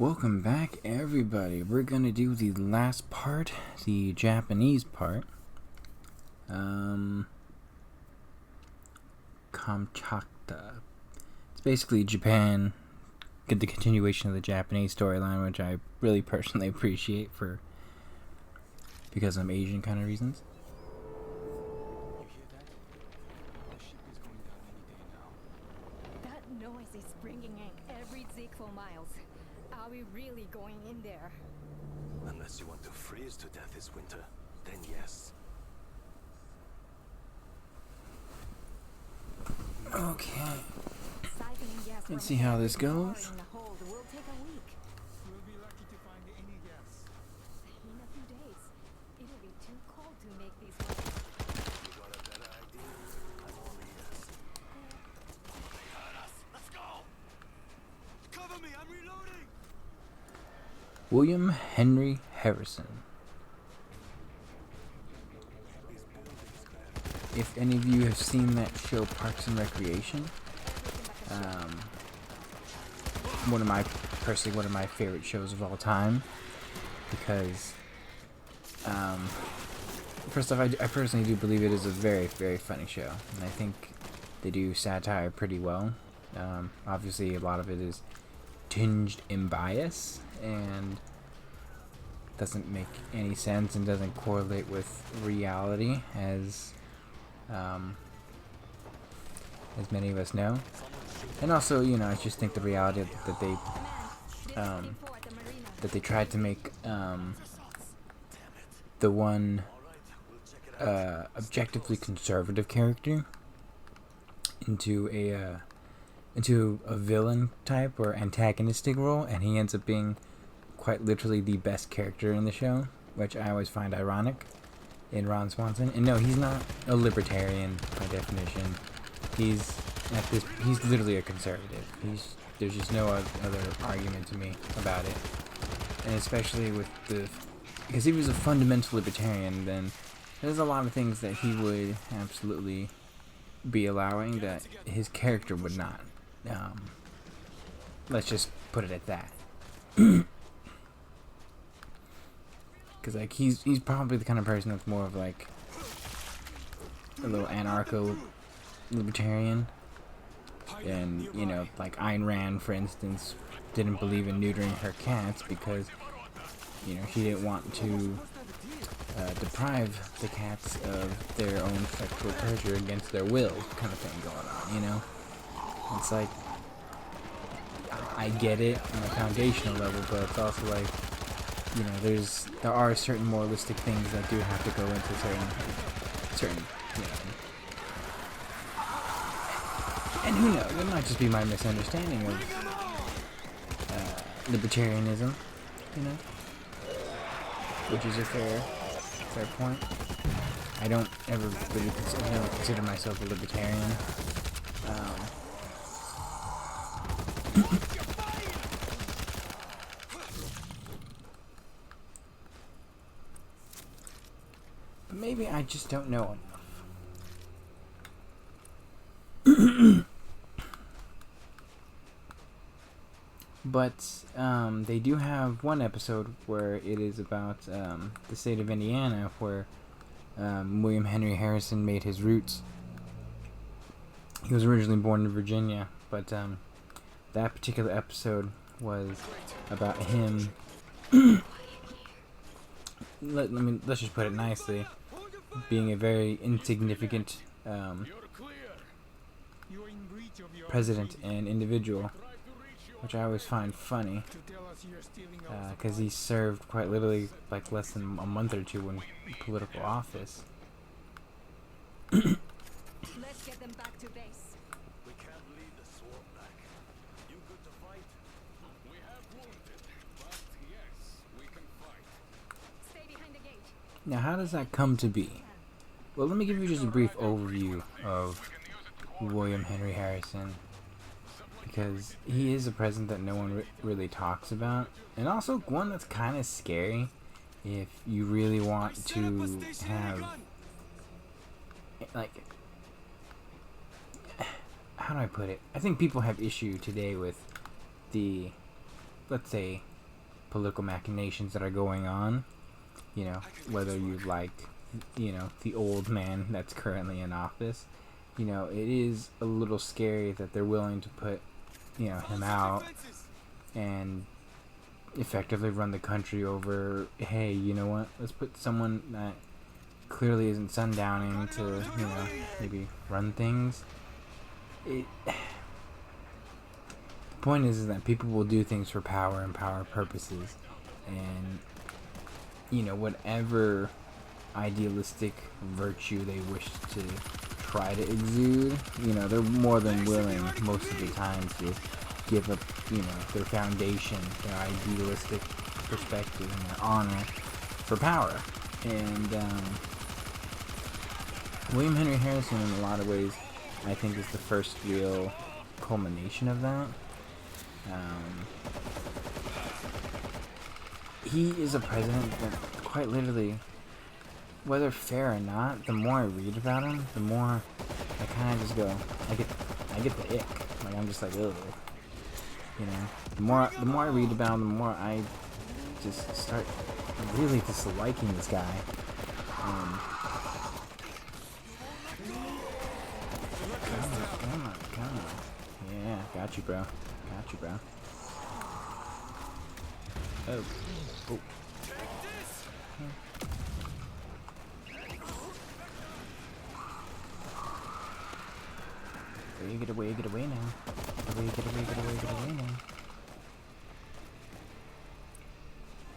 Welcome back, everybody. We're gonna do the last part, the Japanese part. Kamchatka. It's basically Japan, get the continuation of the Japanese storyline, which I really personally appreciate because I'm Asian kind of reasons. You hear that? The ship is going down any day now. That noise is bringing in every zig for miles. Are we really going in there? Unless you want to freeze to death this winter, then yes. Okay. Siphoning gas Let's from see how this every car goes. in the hold will take a week. We'll be lucky to find any gas. In a few days, it'll be too cold to make these ones. You got a better idea? I'm all ears. They heard us. Let's go! Cover me, I'm reloading! William Henry Harrison. If any of you have seen that show Parks and Recreation, one of my favorite shows of all time, because first off, I personally do believe it is a very, very funny show, and I think they do satire pretty well. Obviously, a lot of it is tinged in bias and doesn't make any sense and doesn't correlate with reality as many of us know. And also, I just think the reality that they tried to make the one objectively conservative character into a villain type or antagonistic role, and he ends up being quite literally the best character in the show, which I always find ironic in Ron Swanson. And no, he's not a libertarian by definition. He's literally a conservative. There's just no other argument to me about it. And especially because he was a fundamental libertarian, then there's a lot of things that he would absolutely be allowing that his character would not. Let's just put it at that. Because he's probably the kind of person that's more of like a little anarcho-libertarian. And, like Ayn Rand, for instance, didn't believe in neutering her cats because, she didn't want to deprive the cats of their own sexual pleasure against their will, kind of thing going on, It's like, I get it on a foundational level, but it's also like, there are certain moralistic things that do have to go into certain, and who knows, it might just be my misunderstanding of libertarianism, which is a fair point. I don't ever really consider myself a libertarian. Maybe I just don't know enough. But they do have one episode where it is about the state of Indiana, where William Henry Harrison made his roots. He was originally born in Virginia, but that particular episode was about him. Let's just put it nicely, being a very insignificant president and individual, which I always find funny, because he served quite literally like less than a month or two in political office. Let's get them back to base. We can't lead the swarm back. You good to fight? We have wounded, but yes, we can fight. Stay behind the gate. Now, how does that come to be? Well, let me give you just a brief overview of William Henry Harrison, because he is a president that no one really talks about, and also one that's kind of scary if you really want to have, like, how do I put it? I think people have issue today with the, let's say, political machinations that are going on. You know, whether you like, you know, the old man that's currently in office. You know, it is a little scary that they're willing to put, you know, him out and effectively run the country over. Hey, you know what? Let's put someone that clearly isn't sundowning to, you know, maybe run things. The point is that people will do things for power and power purposes, and you know, whatever idealistic virtue they wish to try to exude, you know, they're more than willing most of the time to give up, you know, their foundation, their idealistic perspective, and their honor for power. And William Henry Harrison, in a lot of ways, I think is the first real culmination of that. He is a president that, quite literally, whether fair or not, the more I read about him, the more I kind of just go, I get the ick. Like, I'm just like, ugh. You know, the more I read about him, the more I just start really disliking this guy. Come on. Yeah, got you, bro. Oh. Get away now. Get away now.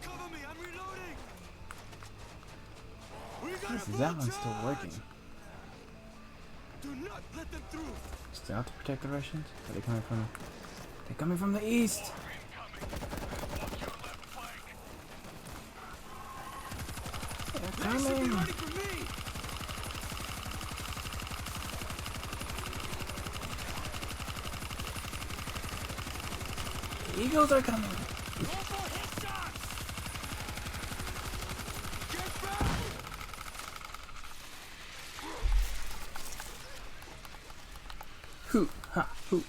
Cover me, I'm reloading. Is that one still working? Do not let them through. Still have to protect the Russians? Are they coming from? They're coming from the east. They're coming. Ready for me. The Eagles are coming. Get back. Hoot, ha, hoot.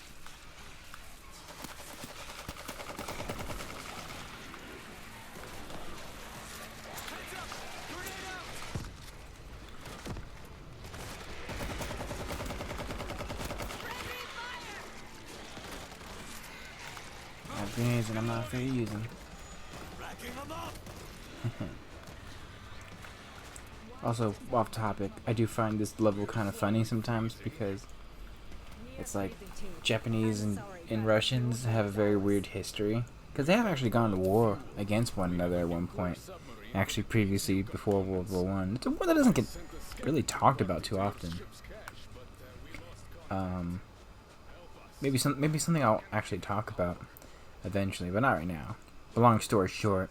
I have grenades and I'm not afraid to use them. Racking them up. Also, off topic, I do find this level kind of funny sometimes because it's like Japanese and Russians have a very weird history. Because they have actually gone to war against one another at one point. Actually, previously, before World War One. It's a war that doesn't get really talked about too often. Maybe something I'll actually talk about eventually, but not right now. But long story short,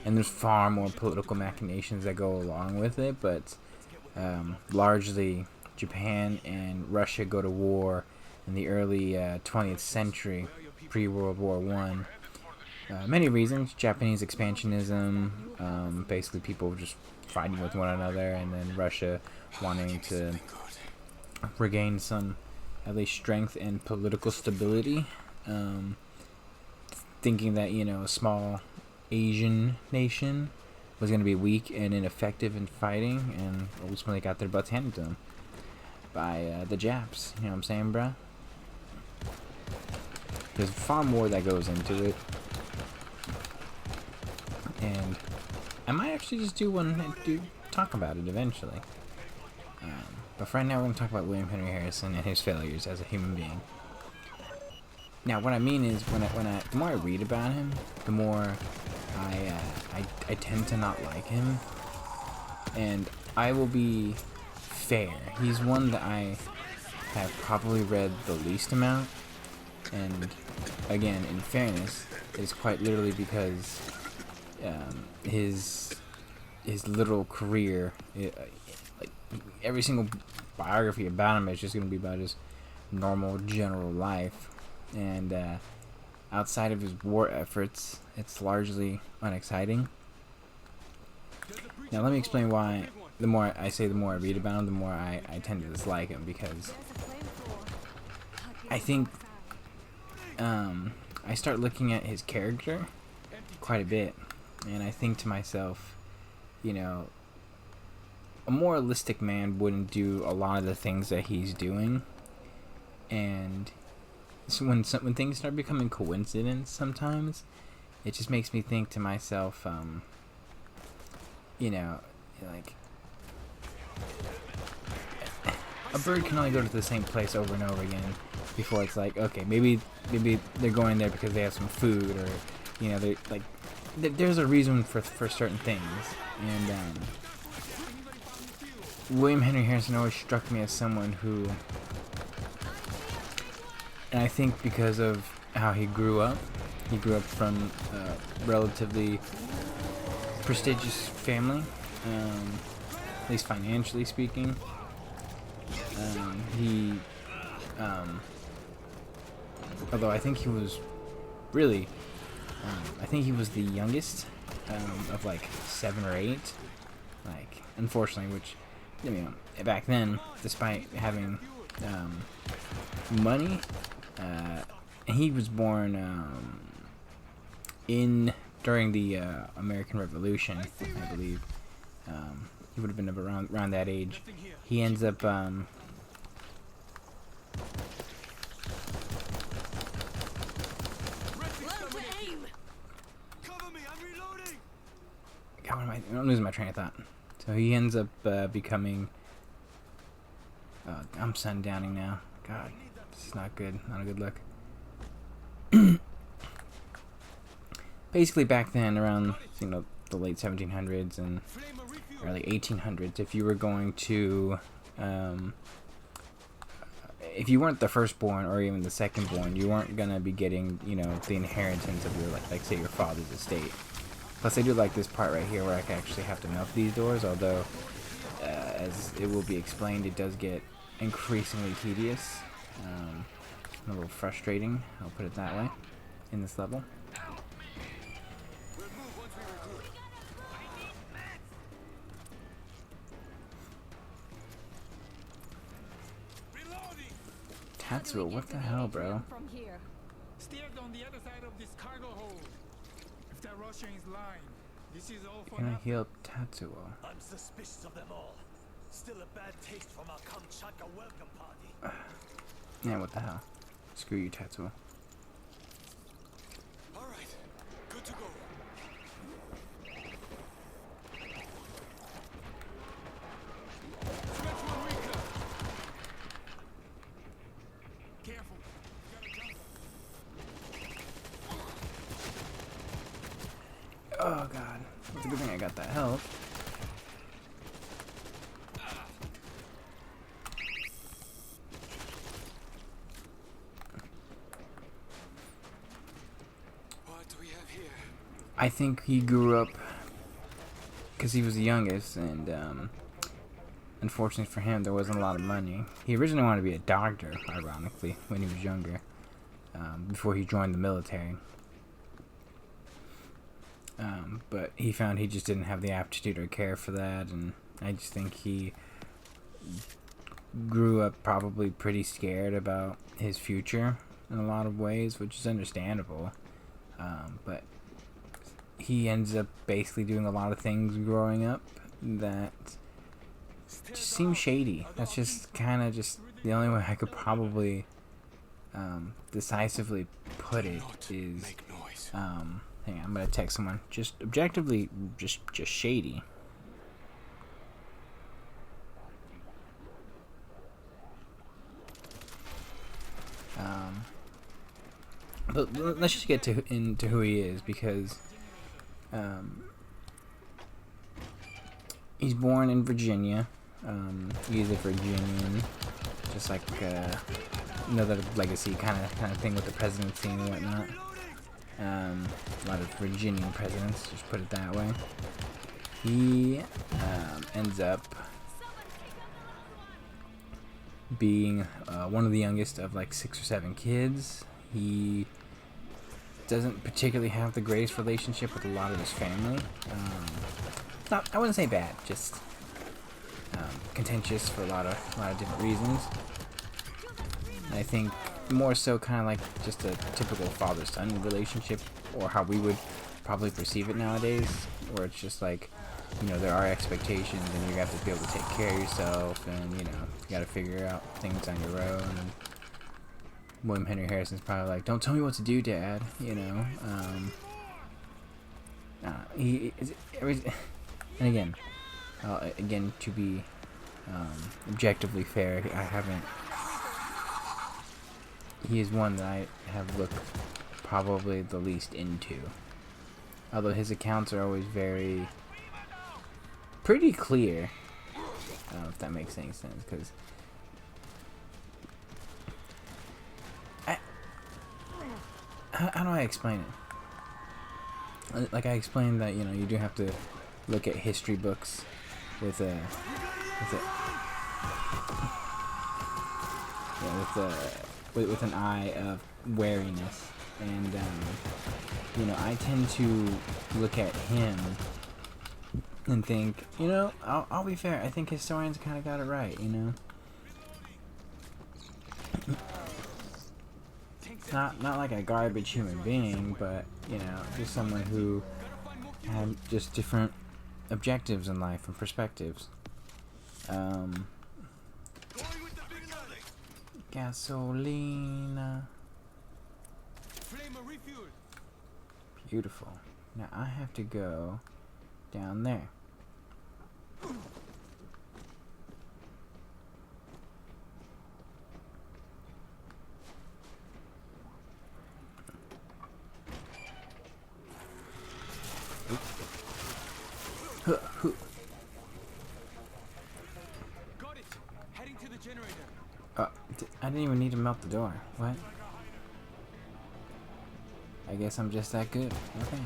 and there's far more political machinations that go along with it, but largely Japan and Russia go to war in the early 20th century, pre-World War One. Many reasons: Japanese expansionism, basically people just fighting with one another, and then Russia wanting to regain some, at least, strength and political stability, thinking that, you know, a small Asian nation was going to be weak and ineffective in fighting, and ultimately got their butts handed to them by the Japs. You know what I'm saying, bruh? There's far more that goes into it, and I might actually just talk about it eventually. But for right now, we're going to talk about William Henry Harrison and his failures as a human being. Now, what I mean is, the more I read about him, the more I tend to not like him. And I will be fair. He's one that I have probably read the least amount. And again, in fairness, it is quite literally because his literal career, like every single biography about him is just going to be about his normal general life. And outside of his war efforts, it's largely unexciting. Now let me explain why the more I read about him, the more I tend to dislike him, because I think I start looking at his character quite a bit, and I think to myself, you know, a moralistic man wouldn't do a lot of the things that he's doing, and so when things start becoming coincidence, sometimes it just makes me think to myself, you know, like a bird can only go to the same place over and over again before it's like, okay, maybe they're going there because they have some food, or you know, they like there's a reason for certain things. And William Henry Harrison always struck me as someone who, and I think because of how he grew up from a relatively prestigious family, at least financially speaking. Although I think he was really, I think he was the youngest of like 7 or 8. Like, unfortunately, which, you know, back then, despite having money, he was born during the American Revolution, I believe. He would have been around that age. He ends up God, I'm losing my train of thought. So he ends up becoming. I'm sundowning now. God, this is not good. Not a good look. Basically, back then, around the late 1700s and early 1800s, if you were going to, if you weren't the firstborn or even the secondborn, you weren't gonna be getting, the inheritance of your like say your father's estate. Plus, I do like this part right here where I actually have to milk these doors, although, as it will be explained, it does get increasingly tedious, a little frustrating, I'll put it that way, in this level. Tatsuo, what the hell, bro? Steered on the other side of this cargo hold. If that Russian is lying, this is all for Can I nothing. heal Tatsuo? I'm suspicious of them all. Still a bad taste from our Kamchatka welcome party. Yeah, what the hell? Screw you, Tatsuo. All right, good to go. Careful. You gotta jump. Oh god, it's a good thing I got that health. What do we have here? I think he grew up because he was the youngest, and unfortunately for him, there wasn't a lot of money. He originally wanted to be a doctor, ironically, when he was younger, before he joined the military. But he found he just didn't have the aptitude or care for that, and I just think he grew up probably pretty scared about his future in a lot of ways, which is understandable. But he ends up basically doing a lot of things growing up that just seem shady. That's just kind of just the only way I could probably decisively put it is, Make noise. hang on, I'm gonna text someone. Just objectively, just shady. But let's just get into who he is, because he's born in Virginia. He's a Virginian, just like another legacy kind of thing with the presidency and whatnot. A lot of Virginian presidents, just put it that way. He ends up being one of the youngest of like 6 or 7 kids. He doesn't particularly have the greatest relationship with a lot of his family. I wouldn't say bad, just contentious for a lot of different reasons. And I think more so kind of like just a typical father-son relationship, or how we would probably perceive it nowadays, where it's just like, you know, there are expectations and you have to be able to take care of yourself, and you know, you got to figure out things on your own. And William Henry Harrison's probably like, don't tell me what to do, Dad, you know. He is, and again, to be objectively fair, he is one that I have looked probably the least into. Although his accounts are always pretty clear. I don't know if that makes any sense, because how do I explain it? Like I explained that, you know, you do have to look at history books with an eye of wariness, and you know, I tend to look at him and think, you know, I'll be fair, I think historians kind of got it right, you know. Not like a garbage human being, but you know, just someone who had just different objectives in life and perspectives. Gasolina. Beautiful. Now I have to go down there. Got it. Heading to the generator. I didn't even need to melt the door. What? I guess I'm just that good. Okay.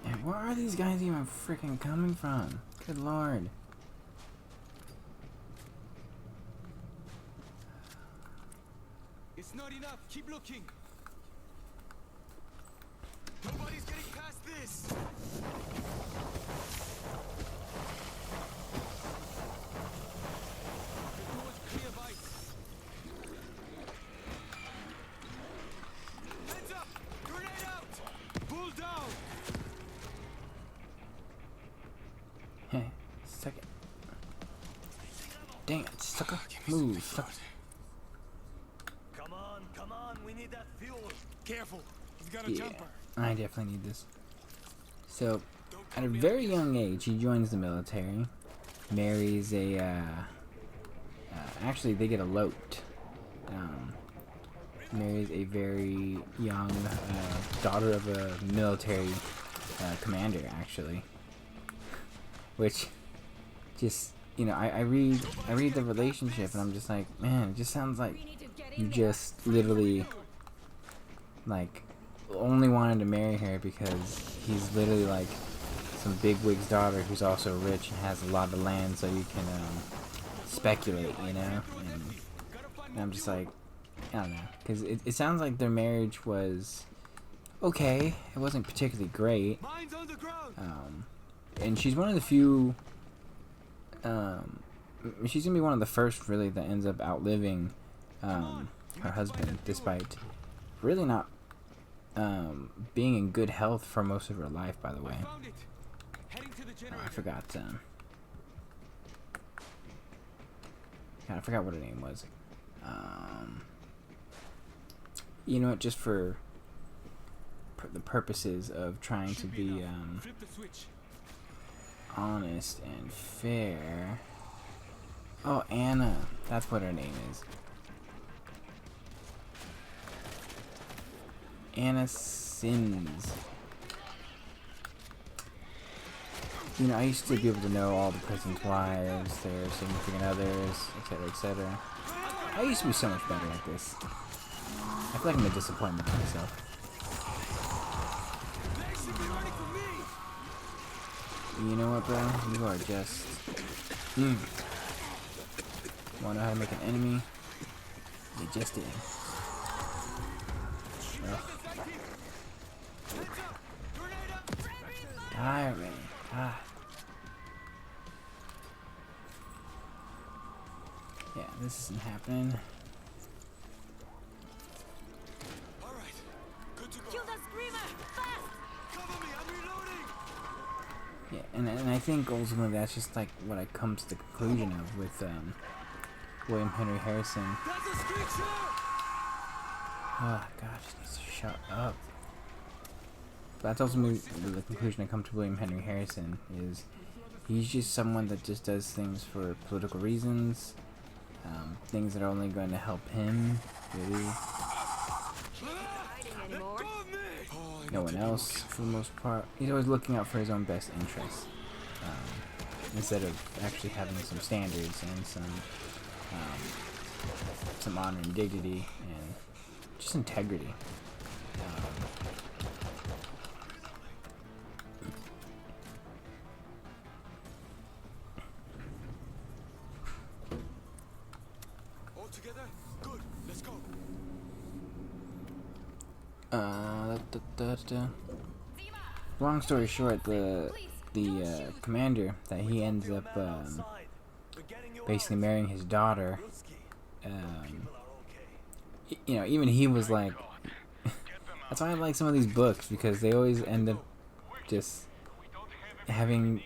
And where are these guys even freaking coming from? Good lord. It's not enough. Keep looking. Nobody's getting past this. The door's clear of ice. Heads up! Grenade out! Pull down! Hey, suck it. Dang it, sucker. Move, sucker. Come on, we need that fuel. Careful, he's got a Yeah, jumper. I definitely need this. So, at a very young age, he joins the military, marries actually they get eloped. Marries a very young daughter of a military commander, actually. Which, just, you know, I read the relationship and I'm just like, man, it just sounds like you just literally, like, only wanted to marry her because he's literally like some bigwig's daughter who's also rich and has a lot of land, so you can speculate, you know. And I'm just like, I don't know, because it sounds like their marriage was okay. It wasn't particularly great. Mine's on the ground. And she's one of the few. She's gonna be one of the first, really, that ends up outliving her husband, despite really not being in good health for most of her life. By the way, Found it. Heading to the oh, generator. I forgot. God, I forgot what her name was. You know what? Just for the purposes of trying to be Flip the switch. honest and fair. Oh, Anna. That's what her name is. Anna Sins. You know, I used to be able to know all the president's wives, their significant others, etc., etc. I used to be so much better at this. I feel like I'm a disappointment to myself. They should be ready for me. You know what, bro? You are just... Wanna know how to make an enemy? You just did. Ugh. Tire me. Ah. this isn't happening. All right, good to go. Kill the screamer! Fast! Cover me, I'm reloading. Yeah, and I think ultimately that's just like what I come to the conclusion of with William Henry Harrison. That's a screecher. Oh gosh, he needs to shut up. But that's ultimately the conclusion I come to William Henry Harrison is he's just someone that just does things for political reasons, things that are only going to help him, really. Hiding anymore? No one else, for the most part. He's always looking out for his own best interests, instead of actually having some standards and some honor and dignity and just integrity. All together? Good. Let's go. Long story short, the commander that he ends up basically marrying his daughter, you know, even he was like, that's why I like some of these books, because they always end up just having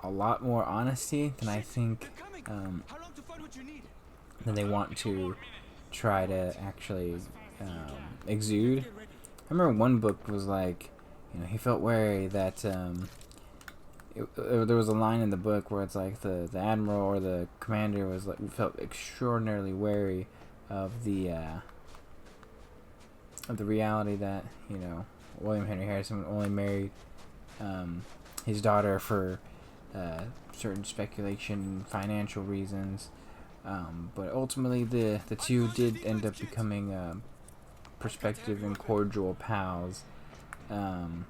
a lot more honesty than I think How long to find what you need? than they want to try to actually exude. I remember one book was like, you know, he felt wary that there was a line in the book where it's like the admiral or the commander was like felt extraordinarily wary of the reality that, you know, William Henry Harrison only married his daughter for certain speculation, financial reasons, but ultimately the two did end up becoming prospective and cordial pals. And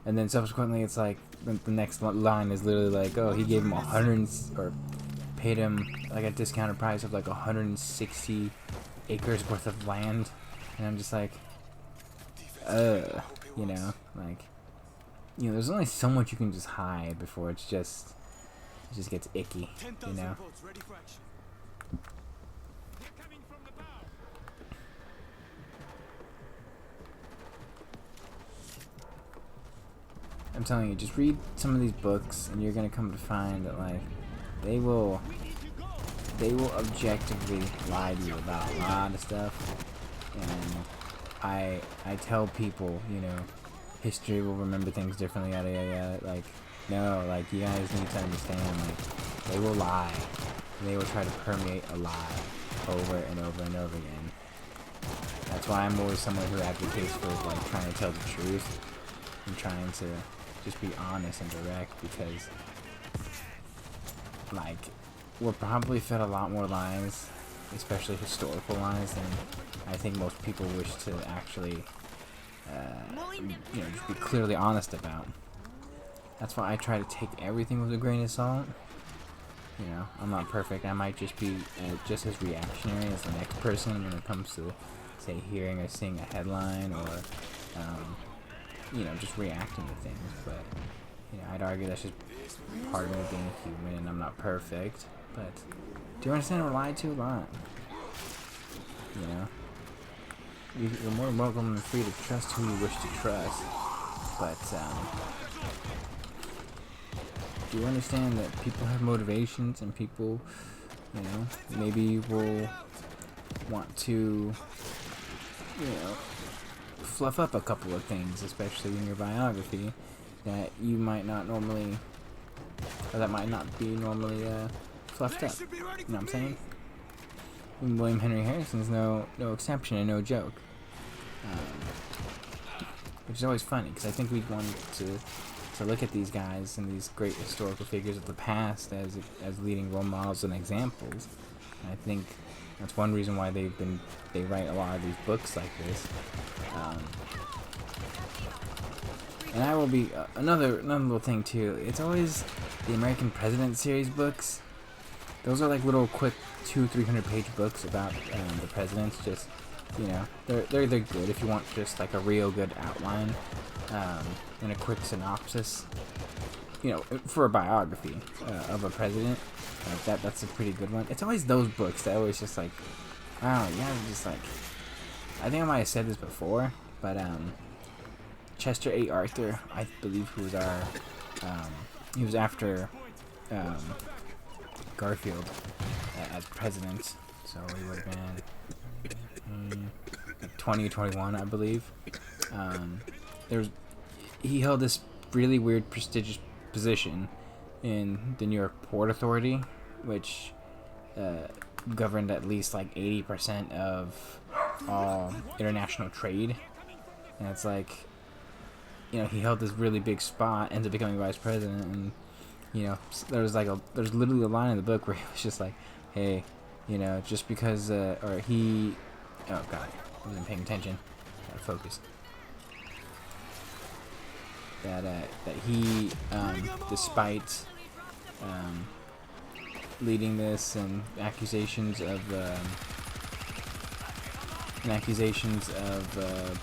then subsequently, it's like the next line is literally like, oh, he gave him or paid him like a discounted price of like 160 acres worth of land, and I'm just like, you know, like, you know, there's only so much you can just hide before it just gets icky, you know. Boats ready for action. They're coming from the bow. I'm telling you, just read some of these books, and you're gonna come to find that like they will objectively lie to you about a lot of stuff. And I tell people, you know, history will remember things differently, yada yada yada. Like, no, like, you guys need to understand, like, they will lie. They will try to permeate a lie over and over and over again. That's why I'm always someone who advocates for like trying to tell the truth and trying to just be honest and direct, because like we're probably fed a lot more lies, especially historical lies, than I think most people wish to actually you know, just be clearly honest about. That's why I try to take everything with a grain of salt. You know, I'm not perfect. I might just be just as reactionary as the next person when it comes to, say, hearing or seeing a headline, or you know, just reacting to things. But you know, I'd argue that's just part of me being human, and I'm not perfect. But do you understand? We're lied to a lot. You know, you're more than welcome and free to trust who you wish to trust. But do you understand that people have motivations, and people, you know, maybe will want to, you know, fluff up a couple of things, especially in your biography, that you might not normally, or that might not be normally fluffed up. You know what I'm saying? And William Henry Harrison's no exception and no joke. Which is always funny, because I think we wanted to look at these guys and these great historical figures of the past as leading role models and examples. And I think that's one reason why they write a lot of these books like this. And I will be another little thing too. It's always the American President series books. Those are like little quick 200-300 page books about the presidents. Just, you know, they're good if you want just like a real good outline and a quick synopsis. you know, for a biography of a president, like that's a pretty good one. It's always those books that always just like, wow, yeah, just like, I think I might have said this before, but Chester A. Arthur, I believe, who was our, he was after Garfield as president, so he would have been 2021, I believe. He held this really weird, prestigious position in the New York Port Authority, which governed at least like 80% of all international trade. And it's like, you know, he held this really big spot, ends up becoming vice president, and you know, there's literally a line in the book where he was just like, hey, you know, just because oh god, I wasn't paying attention, gotta focus. That he, despite leading this and accusations of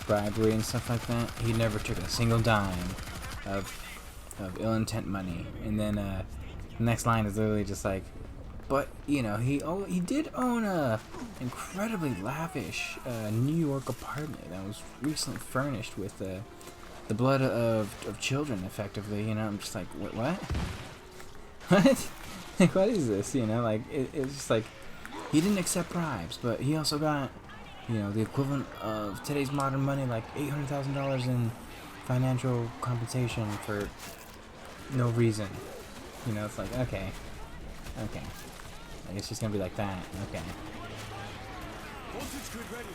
bribery and stuff like that, he never took a single dime of ill intent money. And then the next line is literally just like, but you know, he did own a incredibly lavish New York apartment that was recently furnished with the blood of children, effectively. You know, I'm just like, what? What? Like, what is this? You know, like, it's just like, he didn't accept bribes, but he also got, you know, the equivalent of today's modern money, like $800,000 in financial compensation for no reason. You know, it's like, okay. Like, it's just gonna be like that. Okay. Voltage grid ready.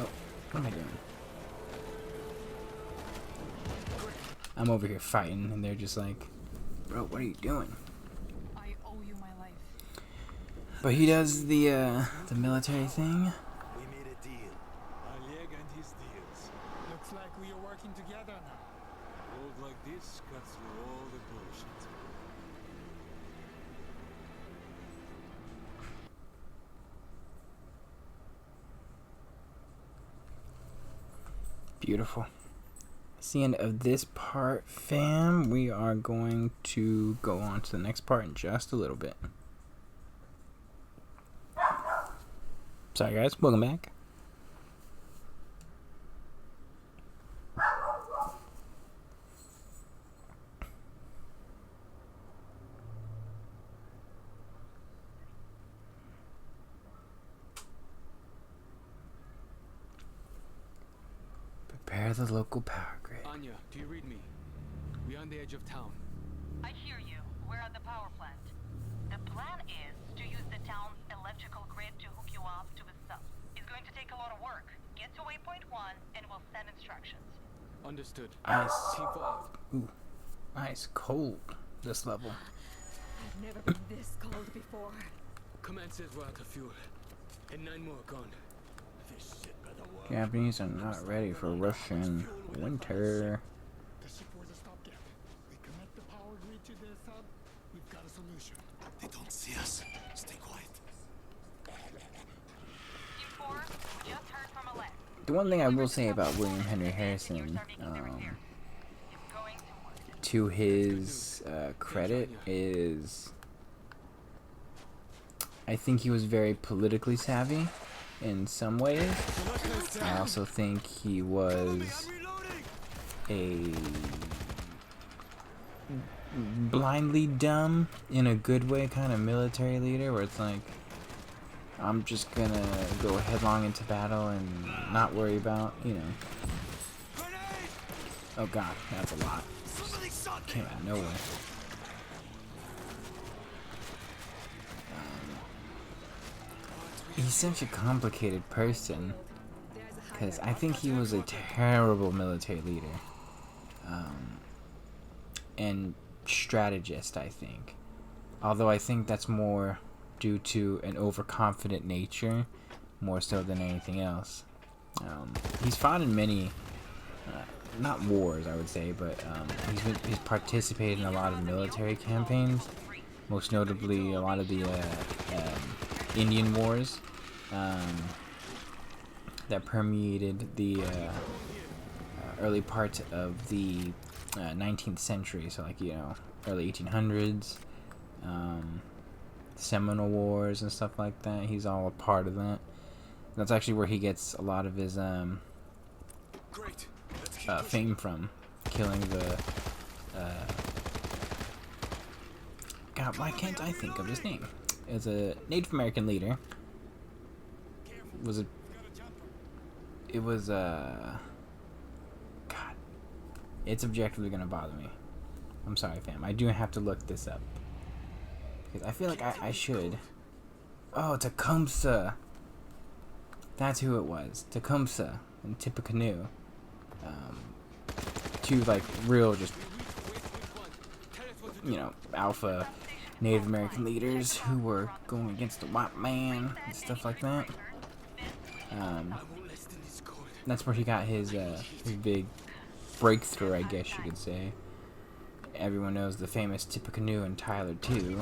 Oh, what am I doing? I'm over here fighting, and they're just like, bro, what are you doing? I owe you my life. But he does the military thing. We made a deal. Oleg and his deals. Looks like we are working together now. Gold like this cuts through all the bullshit. Beautiful. That's the end of this part, fam. We are going to go on to the next part in just a little bit. Sorry, guys. Welcome back. Prepare the local power grid. Anya, do you read me? We're on the edge of town. I hear you. We're at the power plant. The plan is to use the town's electrical grid to hook you up to the subs. It's going to take a lot of work. Get to waypoint 1 and we'll send instructions. Understood. Ice. Team 5. Ooh, ice cold. This level. I've never been this cold before. Command says we're out of fuel. And 9 more gone. This shit better work. Japanese are not ready for Russian winter. The ship was a stopgap. We connect the power grid to the sub. We've got a solution. They don't see us. Stay quiet. Team 4, we just heard from Alec. The one thing I will say about William Henry Harrison, to his credit, is I think he was very politically savvy in some ways. I also think he was a blindly dumb, in a good way, kind of military leader, where it's like, I'm just gonna go headlong into battle and not worry about, you know. Oh god, that's a lot. Came out of nowhere. He's such a complicated person, because I think he was a terrible military leader. And strategist, I think. Although I think that's more due to an overconfident nature, more so than anything else. He's fought in many, not wars, I would say, but he's participated in a lot of military campaigns, most notably a lot of the Indian Wars. that permeated the early part of the 19th century. So like, you know, early 1800s, Seminole Wars and stuff like that. He's all a part of that. That's actually where he gets a lot of his Great. Let's keep pushing. fame from, killing the God, why can't I think of his name? As a Native American leader. Was it? It was God. It's objectively gonna bother me. I'm sorry, fam. I do have to look this up because I feel like I should. Oh, Tecumseh. That's who it was. Tecumseh and Tippecanoe. Two like real, just, you know, alpha Native American leaders who were going against the white man and stuff like that. That's where he got his big breakthrough, I guess you could say. Everyone knows the famous Tippecanoe and Tyler too.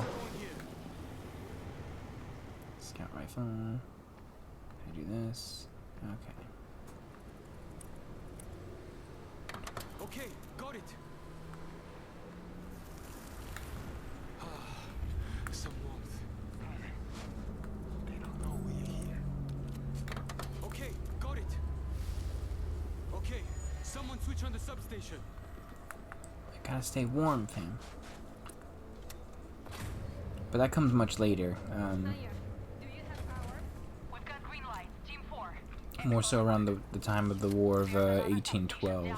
Scout rifle. I do this. Okay. Okay, got it. Some warmth. They don't know we're here. Okay, got it. Okay, someone switch on the substation. I gotta stay warm, fam. But that comes much later. Mayor, do you have power? We've got green lights. Team 4. More so around the time of the War of 1812.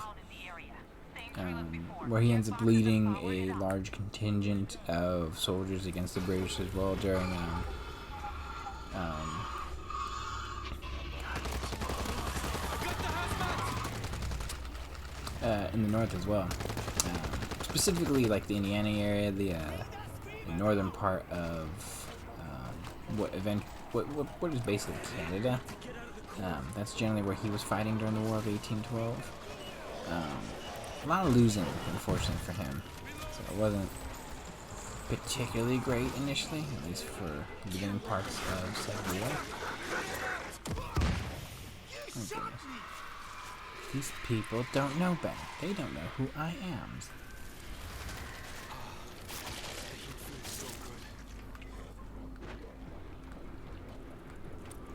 Where he ends up leading a large contingent of soldiers against the British as well during in the north as well, specifically like the Indiana area, the northern part of what is basically Canada. That's generally where he was fighting during the War of 1812. A lot of losing, unfortunately for him. So it wasn't particularly great initially, at least for the beginning parts of said war. Oh goodness. These people don't know better. They don't know who I am.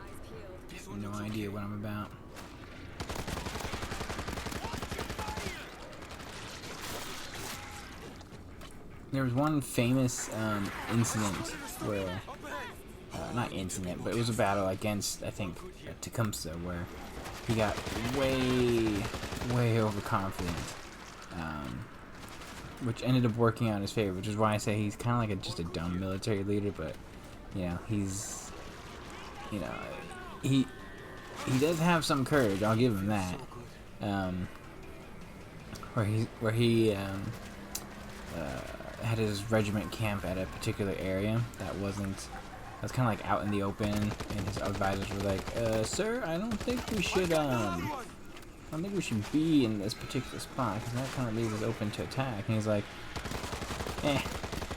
Eyes peeled. No idea what I'm about. There was one famous incident where, not incident, but it was a battle against, I think, Tecumseh, where he got way overconfident, which ended up working out in his favor, which is why I say he's kind of like just a dumb military leader, but, you know, he's, you know, he does have some courage, I'll give him that, where he had his regiment camp at a particular area that was kind of like out in the open, and his advisors were like, sir, I don't think we should be in this particular spot, because that kind of leaves us open to attack. And he's like,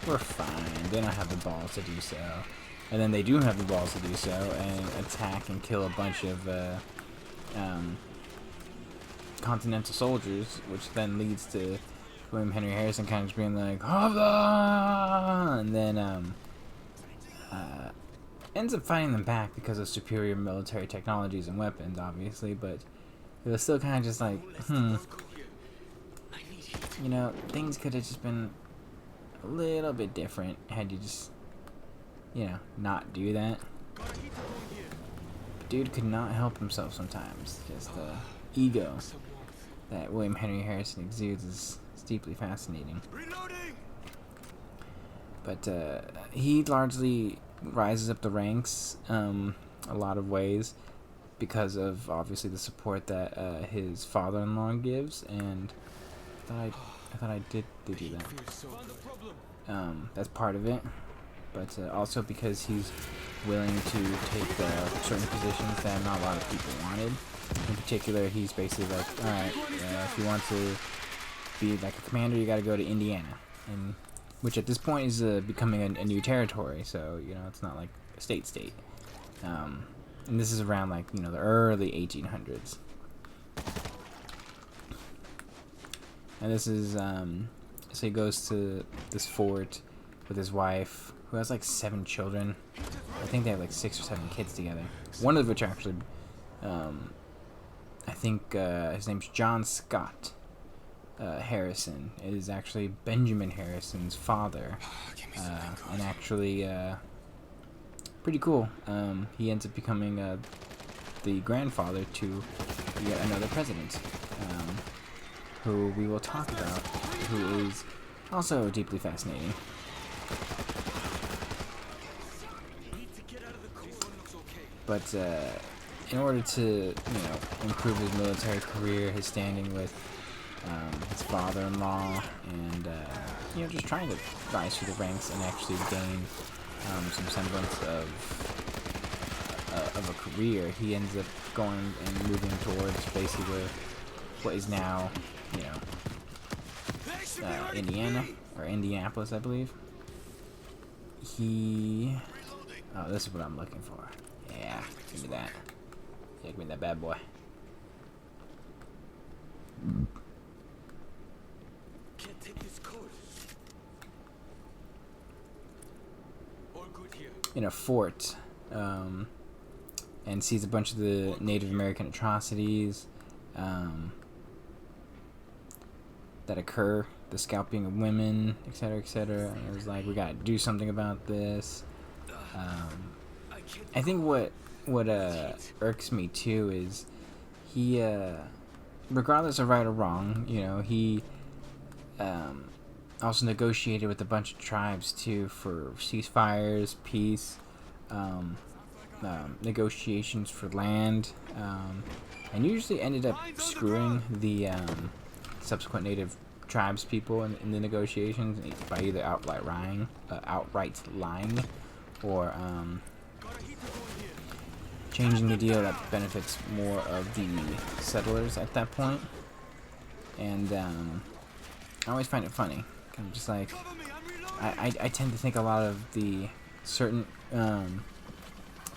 we're fine, they don't have the balls to do so. And then they do have the balls to do so, and attack and kill a bunch of Continental soldiers, which then leads to William Henry Harrison kind of just being like, "Hovla!" And then ends up fighting them back because of superior military technologies and weapons, obviously, but it was still kind of just like, you know, things could have just been a little bit different had you just, you know, not do that. But dude could not help himself sometimes. Just the ego that William Henry Harrison exudes is deeply fascinating. But he largely rises up the ranks a lot of ways because of obviously the support that his father-in-law gives, and I thought I did do that. That's part of it, but also because he's willing to take certain positions that not a lot of people wanted. In particular, he's basically like, all right, if you want to be like a commander, you got to go to Indiana, and which at this point is becoming a new territory. So you know, it's not like a state. and this is around like, you know, the early 1800s. And this is so he goes to this fort with his wife, who has like 7 children. I think they have like 6 or 7 kids together. One of which actually, I think his name's John Scott Harrison. It is actually Benjamin Harrison's father, and actually pretty cool. He ends up becoming the grandfather to yet another president, who we will talk about, who is also deeply fascinating. But in order to, you know, improve his military career, his standing with his father-in-law, and you know, just trying to rise through the ranks and actually gain some semblance of a career, he ends up going and moving towards basically what is now, you know, Indiana or Indianapolis, I believe. Oh, this is what I'm looking for. Yeah, give me that. Yeah, give me that bad boy. Can't take this code. All good here. In a fort, and sees a bunch of the Native American atrocities that occur, the scalping of women, etc., etc. And it was like, we gotta do something about this. I think what irks me too is he, regardless of right or wrong, you know, he also negotiated with a bunch of tribes too for ceasefires, peace, negotiations for land, and usually ended up screwing the subsequent native tribes people in the negotiations by either outright lying, or changing the deal that benefits more of the settlers at that point. And I always find it funny. I'm just like, I tend to think a lot of the certain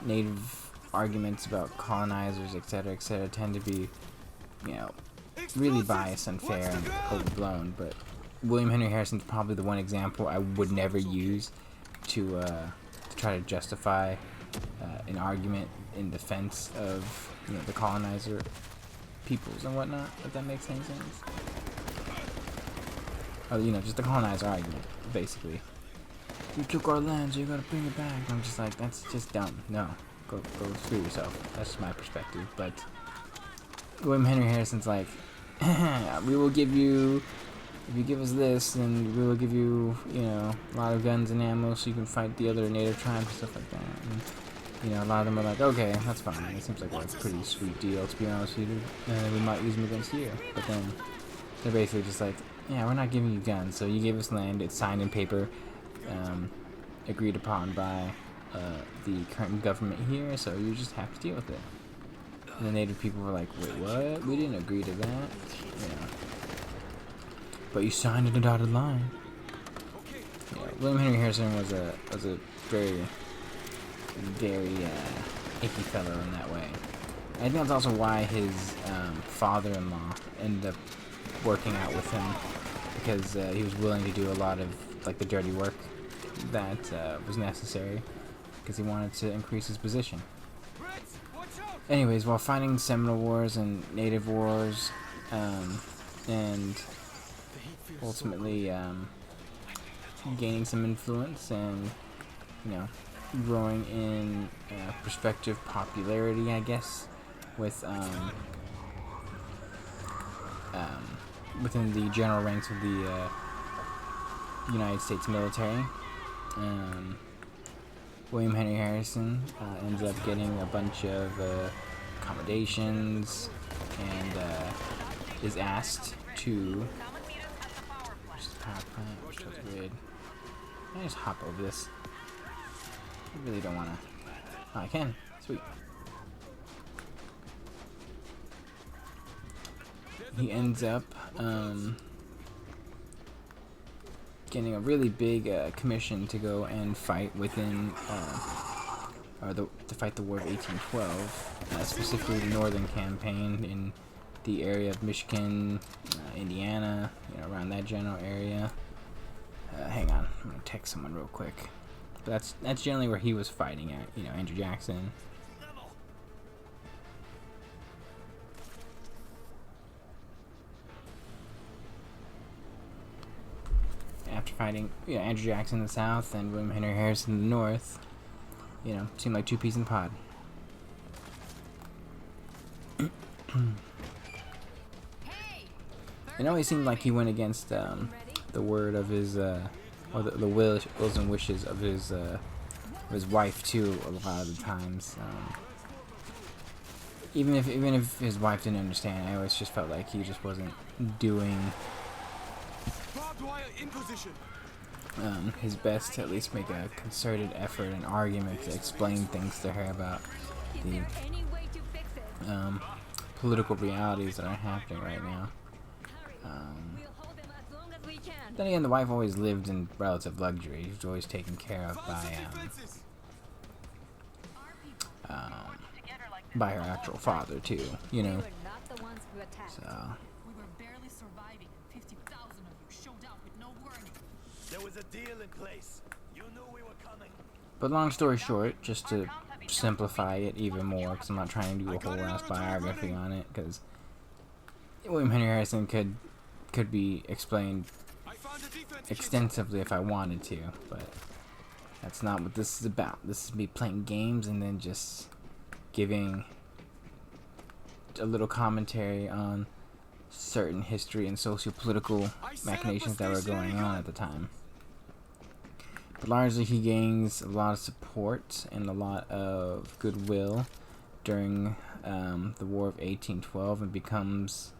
native arguments about colonizers, etc., tend to be, you know, really biased, unfair, and overblown. But William Henry Harrison's probably the one example I would never use to try to justify an argument in defense of, you know, the colonizer peoples and whatnot, if that makes any sense. Or, you know, just the colonizer argument, basically. You took our land, so you gotta bring it back. I'm just like, that's just dumb. No, go screw yourself. That's just my perspective. But William Henry Harrison's like, we will give you, if you give us this, then we will give you, you know, a lot of guns and ammo so you can fight the other native tribes and stuff like that. And, you know, a lot of them are like, okay, that's fine. It seems like a pretty sweet deal, to be honest with you. And we might use them against you. But then they're basically just like, yeah, we're not giving you guns. So you gave us land. It's signed in paper, agreed upon by the current government here. So you just have to deal with it. And the native people were like, wait, what? We didn't agree to that. You know. But you signed a dotted line. Yeah, William Henry Harrison was a very icky fellow in that way. I think that's also why his father-in-law ended up working out with him, because he was willing to do a lot of like the dirty work that was necessary, because he wanted to increase his position. Anyways, while fighting Seminole Wars and Native Wars, and ultimately gaining some influence and, you know, growing in prospective popularity, I guess, with within the general ranks of the United States military. William Henry Harrison ends up getting a bunch of accommodations and is asked to power plant, which was weird. Can I just hop over this? I really don't want to. Oh, I can. Sweet. He ends up getting a really big commission to go and fight within or to fight the War of 1812, specifically the Northern Campaign in the area of Michigan, Indiana, around that general area. Hang on, I'm gonna text someone real quick. But that's generally where he was fighting at, Andrew Jackson. After fighting, Andrew Jackson in the south and William Henry Harrison in the north, seemed like two peas in a pod. It always seemed like he went against the word of his, or the wills and wishes of his wife too. A lot of the times, even if his wife didn't understand, I always just felt like he just wasn't doing his best to at least make a concerted effort and argument to explain things to her about the political realities that are happening right now. Then again, the wife always lived in relative luxury. She was always taken care of by her actual father too, So We were barely surviving, and 50,000 of you showed up with no warning. There was a deal in place. You knew we were coming. But long story short, just to simplify it even more, because I'm not trying to do a whole ass biography on it, because William Henry Harrison could be explained extensively if I wanted to, but that's not what this is about. This is me playing games and then just giving a little commentary on certain history and socio-political machinations that were going on at the time. But largely he gains a lot of support and a lot of goodwill during the War of 1812 and becomes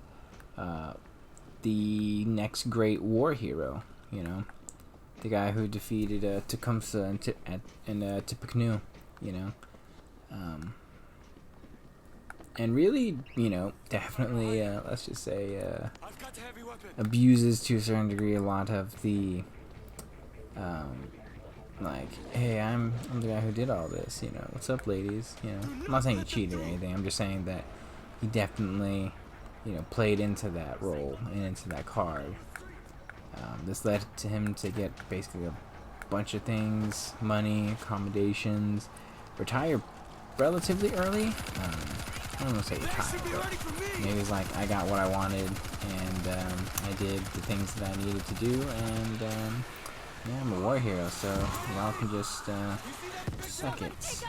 the next great war hero, the guy who defeated Tecumseh and Tippecanoe, and really, definitely, let's just say, abuses to a certain degree a lot of the, like, hey, I'm the guy who did all this, what's up, ladies, I'm not saying he cheated or anything, I'm just saying that he definitely, played into that role and into that card. This led to him to get basically a bunch of things, money, accommodations, retire relatively early. I don't want to say retire, but maybe it's like I got what I wanted and I did the things that I needed to do, and yeah, I'm a war hero, so y'all can just suck it.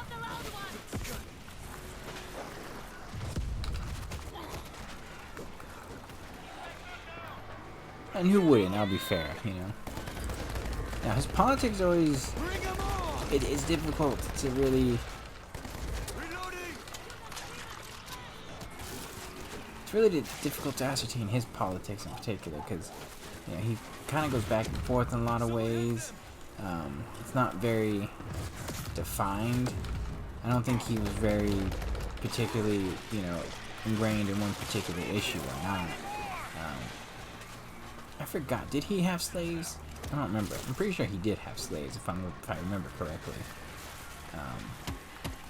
And who wouldn't? I'll be fair, Now his politics always, it is difficult to really, it's really difficult to ascertain his politics in particular, because he kind of goes back and forth in a lot of ways. It's not very defined. I don't think he was very particularly, ingrained in one particular issue or not. I forgot, did he have slaves? I don't remember. I'm pretty sure he did have slaves, if I remember correctly.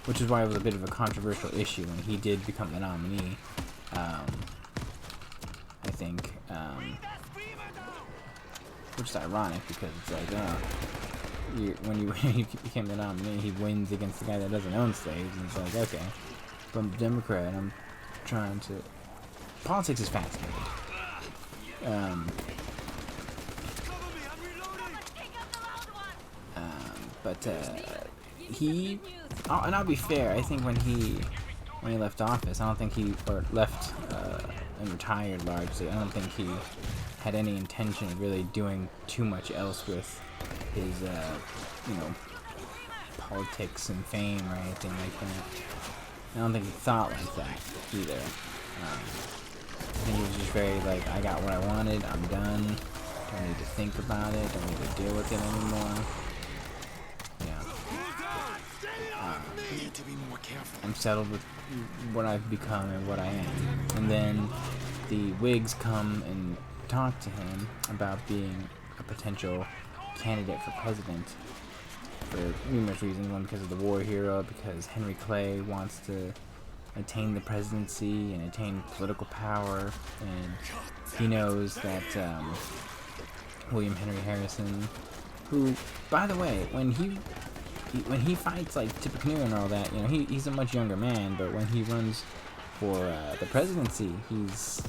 Which is why it was a bit of a controversial issue when he did become the nominee. I think, which is ironic because it's like, when he became the nominee, he wins against the guy that doesn't own slaves, and it's like, okay, but I'm a Democrat, I'm trying to... Politics is fascinating. But he, and I'll be fair, I think when he left office, I don't think he, or left and retired largely, I don't think he had any intention of really doing too much else with his, politics and fame or anything like that. I don't think he thought like that either. I think he was just very like, I got what I wanted, I'm done, don't need to think about it, don't need to deal with it anymore. I'm settled with what I've become and what I am. And then the Whigs come and talk to him about being a potential candidate for president. for numerous reasons. One, because of the war hero, because Henry Clay wants to attain the presidency and attain political power, and he knows that William Henry Harrison, who, by the way, when he fights like Tippecanoe and all that, you know, he's a much younger man, but when he runs for the presidency, he's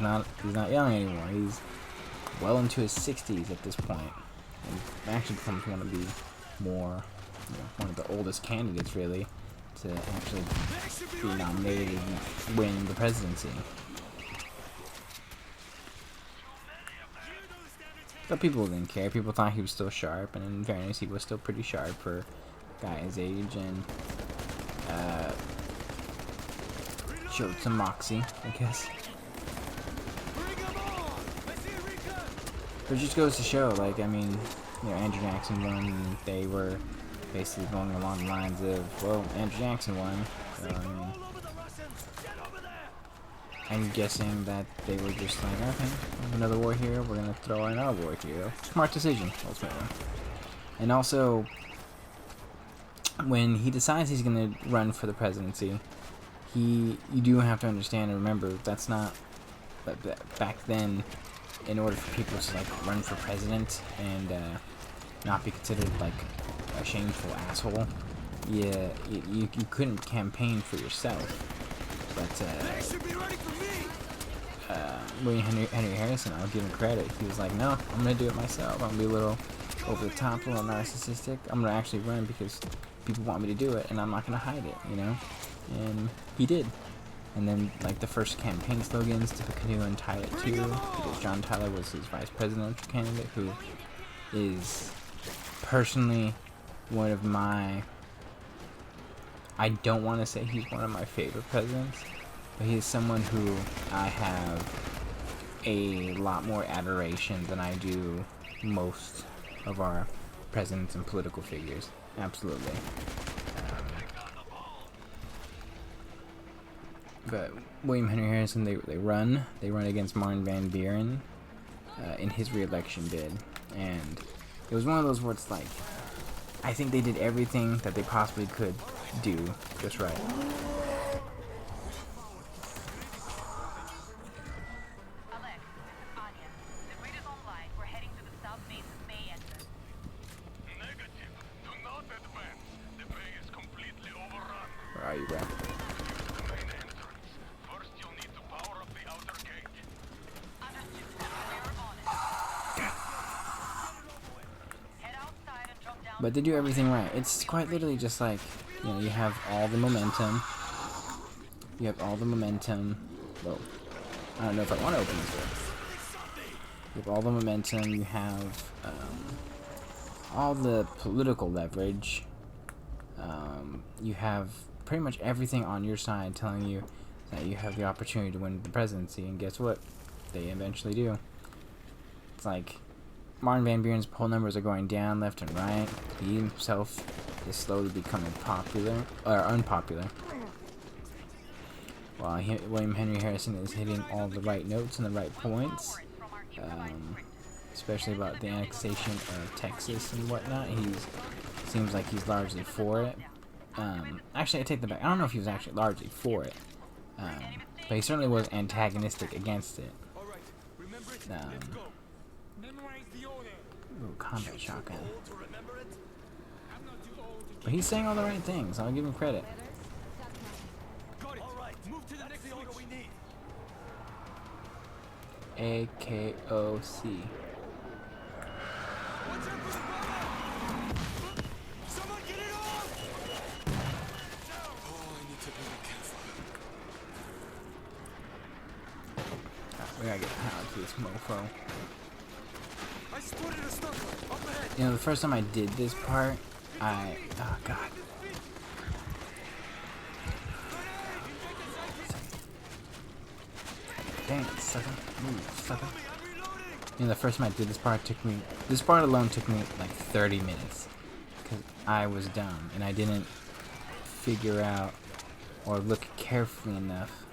not young anymore. He's well into his 60s at this point, and actually becomes one of the more, one of the oldest candidates really to actually be nominated and win the presidency. But people didn't care. People thought he was still sharp, and in fairness, he was still pretty sharp for a guy his age, and showed some moxie, I guess. But it just goes to show, like, I mean, you know, Andrew Jackson won, and they were basically going along the lines of, well, Andrew Jackson won, so, I mean, I'm guessing that they were just like, okay, another war hero, we're gonna throw in our war hero. Smart decision, ultimately. And also, when he decides he's gonna run for the presidency, you do have to understand and remember, that's not, back then, in order for people to, like, run for president and not be considered, like, a shameful asshole, yeah, you couldn't campaign for yourself. But William Henry Harrison, I'll give him credit. He was like, no, I'm gonna do it myself. I'm gonna be a little over the top, a little narcissistic. I'm gonna actually run because people want me to do it, and I'm not gonna hide it, you know. And he did. And then, like, the first campaign slogans, Tippecanoe and Tyler too, because John Tyler was his vice presidential candidate, who is personally one of my, I don't want to say he's one of my favorite presidents, but he is someone who I have a lot more adoration than I do most of our presidents and political figures. Absolutely. But William Henry Harrison, they run against Martin Van Buren in his re-election bid, and it was one of those where it's like, I think they did everything that they possibly could do just right. Alex, this is Anya. The grid is online. We're heading to the south base of Bay entrance. Negative. Do not advance. The bay is completely overrun. Where are you, bro? The main entrance. First, you'll need to power up the outer gate. Understood. We're on it. Head outside and drop down. But they do everything right. It's quite literally just like, you know, you have all the momentum. You have all the momentum. Well, I don't know if I want to open this door. You have all the momentum. You have all the political leverage. You have pretty much everything on your side telling you that you have the opportunity to win the presidency. And guess what? They eventually do. It's like Martin Van Buren's poll numbers are going down left and right. He himself is slowly becoming popular, or unpopular. While William Henry Harrison is hitting all the right notes and the right points, especially about the annexation of Texas and whatnot. Seems like he's largely for it. Actually, I take that back. I don't know if he was actually largely for it, but he certainly was antagonistic against it. Memorize the order. Ooh, combat shotgun. Old to remember it? I'm not too old to But he's saying all the right things. I'll give him credit. Got it. All right. Move to the That's next the order switch. we need. AKOC. Watch out for the bomber! Someone get it off! Oh, I need to be careful. We gotta get power to this mofo. I spotted a stalker up ahead. You know, the first time I did this part, oh god. Dang it, sucker. Move, sucker. You know, the first time I did this part this part alone took me like 30 minutes. Because I was dumb, and I didn't figure out or look carefully enough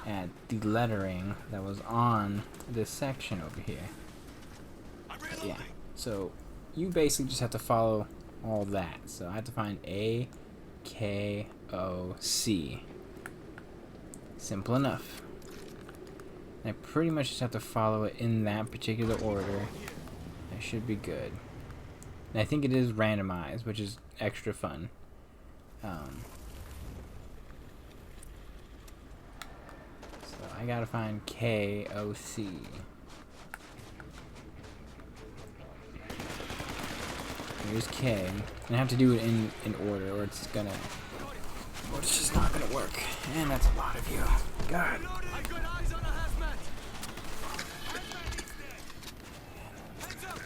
at the lettering that was on this section over here. Yeah, so you basically just have to follow all that. So I have to find A, K, O, C. Simple enough. And I pretty much just have to follow it in that particular order. I should be good. And I think it is randomized, which is extra fun. So I gotta find K, O, C. Here's K. And I have to do it in order, or it's just not gonna work. And that's a lot of you. God. I've got eyes on a hazmat.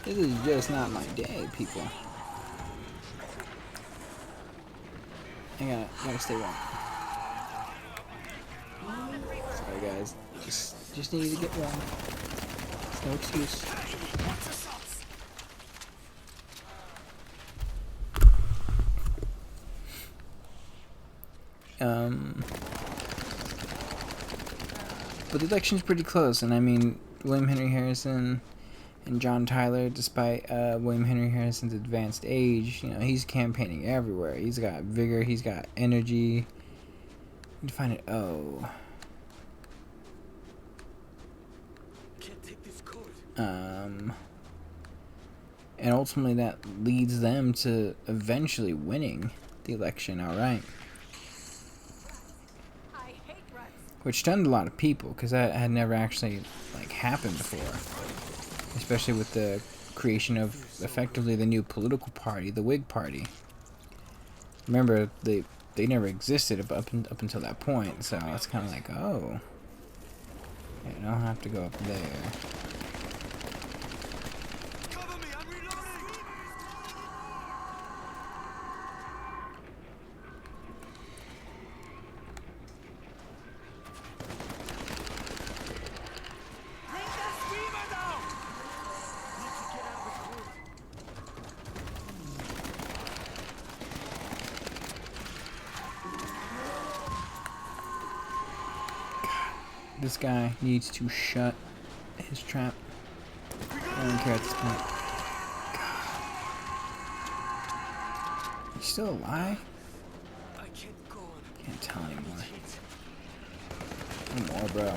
This is just not my day, people. I gotta stay warm. Sorry guys. Just needed to get warm. It's no excuse. But the election's pretty close, and I mean, William Henry Harrison and John Tyler, despite William Henry Harrison's advanced age, you know, he's campaigning everywhere. He's got vigor, he's got energy. You find it. Oh. Can't take this code. And ultimately that leads them to eventually winning the election outright. I hate rats. Which stunned a lot of people, because that had never actually, like, happened before. Especially with the creation of, effectively, the new political party, the Whig Party. Remember, they never existed up until that point, so it's kind of like, oh. Yeah, I don't have to go up there. Cover me, I'm reloading. Bring that screamer down. Need to get out of the code. This guy needs to shut his trap. I don't care at this point. God. You still alive? I can't go on. Can't tell anymore. More, bro.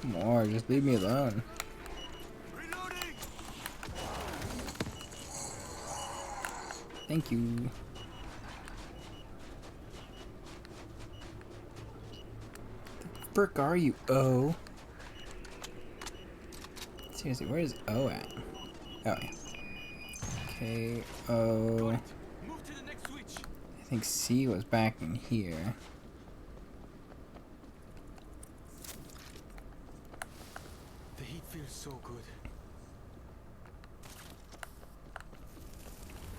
More, just leave me alone. Reloading. Thank you. The frick are you, O? Seriously, where is O at? Oh, yeah. K, O. Move to the next switch. I think C was back in here. The heat feels so good.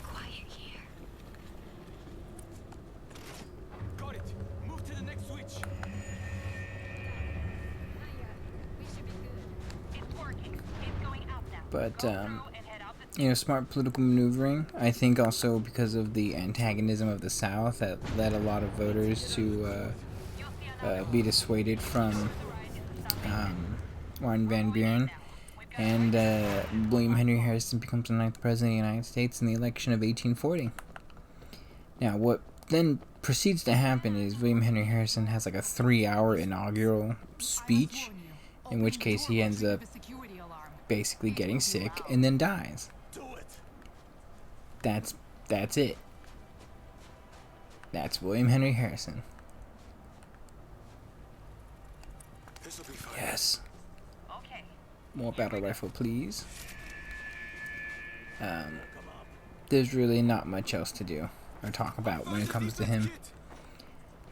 Quiet here. Got it. Move to the next switch. Not yet. We should be good. It's working. It's going out now. But, Go through and head out the you know, smart political maneuvering. I think also because of the antagonism of the South that led a lot of voters to You'll see another be dissuaded from Martin Van Buren. And William Henry Harrison becomes the 9th president of the United States in the election of 1840. Now, what then proceeds to happen is William Henry Harrison has like a 3-hour inaugural speech, in which case he ends up basically getting sick and then dies. Do it. That's it. That's William Henry Harrison. This'll be fine. Yes. Okay. More battle rifle, please. There's really not much else to do or talk about when it comes to him.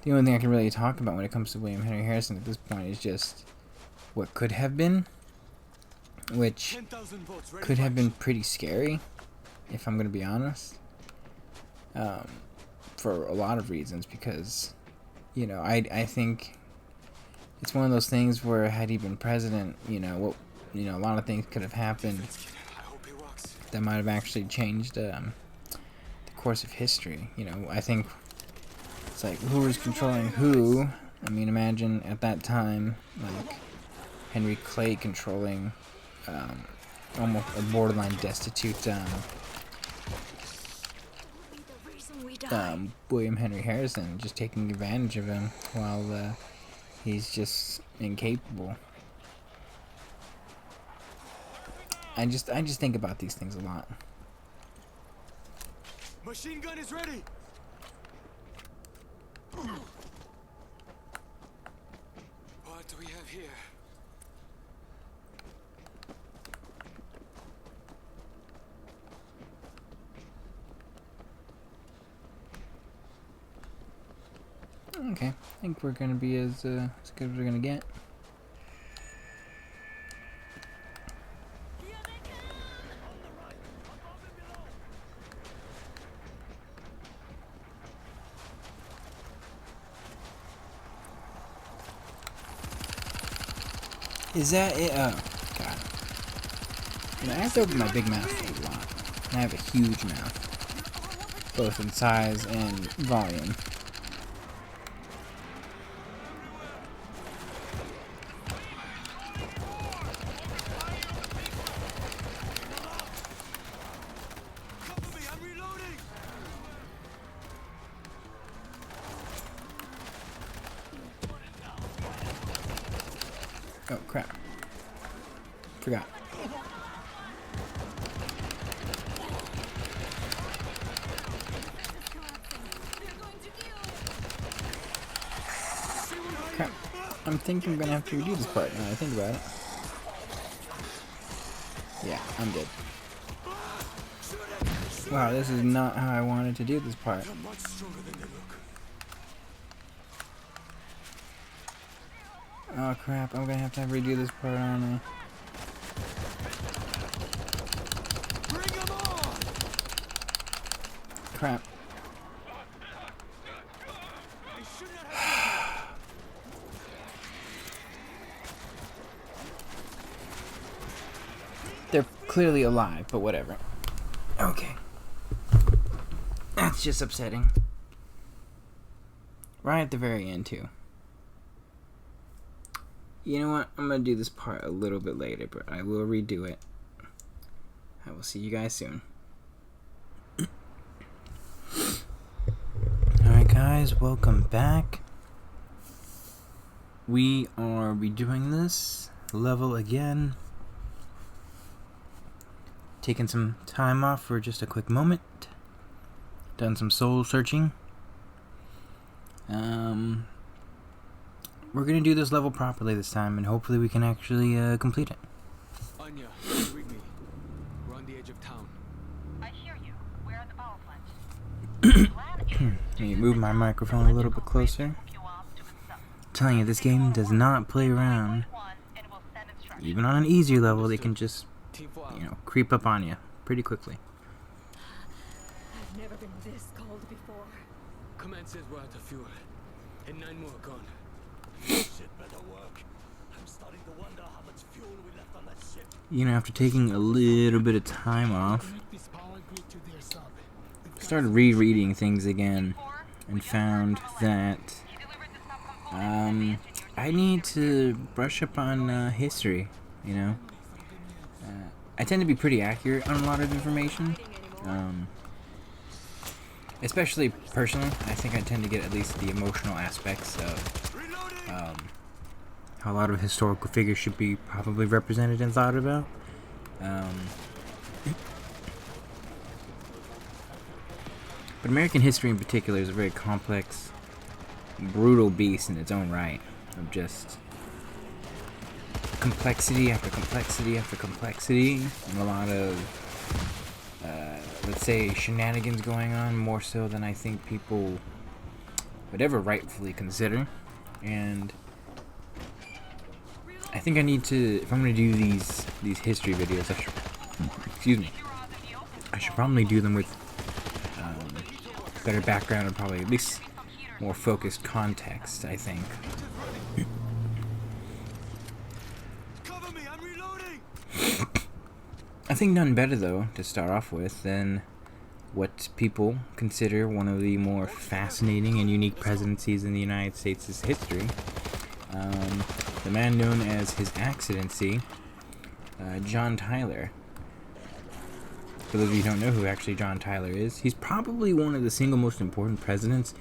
The only thing I can really talk about when it comes to William Henry Harrison at this point is just what could have been, which 10,000 votes. Ready could to have been march. pretty scary, if I'm going to be honest, for a lot of reasons, because, you know, I think it's one of those things where had he been president, a lot of things could have happened I hope he walks. that might have actually changed the course of history. I think it's like, who was controlling who? I mean, imagine at that time, like, Henry Clay controlling almost a borderline destitute William Henry Harrison, just taking advantage of him while he's just incapable. I just think about these things a lot. Machine gun is ready. What do we have here? Okay, I think we're gonna be as good as we're gonna get. Is that it? Oh, God. You know, I have to open my big mouth a lot. I have a huge mouth, both in size and volume. Cover me, I'm reloading. Oh, crap. Forgot. Crap. I'm thinking I'm gonna have to redo this part now I think about it. Yeah, I'm dead. Wow, this is not how I wanted to do this part. They're much stronger than they look. Oh crap, I'm gonna have to redo this part, aren't I? Bring them on! Crap. They should not have. They're clearly alive, but whatever. Okay. That's just upsetting. Right at the very end, too. You know what? I'm gonna do this part a little bit later, but I will redo it. I will see you guys soon. Alright guys, welcome back. We are redoing this level again. Taking some time off for just a quick moment. Done some soul searching. We're gonna do this level properly this time, and hopefully we can actually complete it. Anya, read me. We're on the edge of town. I hear you. We're at the power plant. The plan is to Let me use move the my town's microphone a little bit electrical grid to closer. hook you up to the sun. I'm telling you, this game does not play around. And we'll send instructions. Even on an easier level, they can just, Team 4 out. you know, creep up on you pretty quickly. I've never been this cold before. Command says we're out of fuel. And 9 more gone. Shit better work. I'm starting to wonder how much fuel we left on that ship. You know, after taking a little bit of time off, Connect this power grid to their sub. I started rereading things again and found that I need to brush up on history, you know. I tend to be pretty accurate on a lot of information, especially personally. I think I tend to get at least the emotional aspects of how a lot of historical figures should be probably represented and thought about. But American history in particular is a very complex, brutal beast in its own right, of just complexity after complexity after complexity, and a lot of, let's say, shenanigans going on, more so than I think people would ever rightfully consider. And I think I need to, if I'm going to do these history videos, I should probably do them with better background and probably at least more focused context, I think. Cover me, I'm reloading! I think none better, though, to start off with than what people consider one of the more fascinating and unique presidencies in the United States' history. The man known as His Excellency, John Tyler. for those of you who don't know who actually John Tyler is, he's probably one of the single most important presidents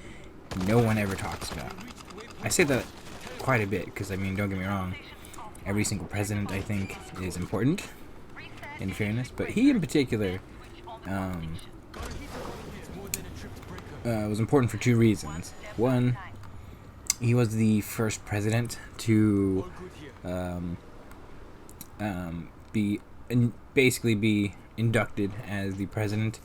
no one ever talks about. I say that quite a bit because, I mean, don't get me wrong, every single president, I think, is important, in fairness, but he in particular was important for two reasons. One, he was the first president to basically be inducted as the president,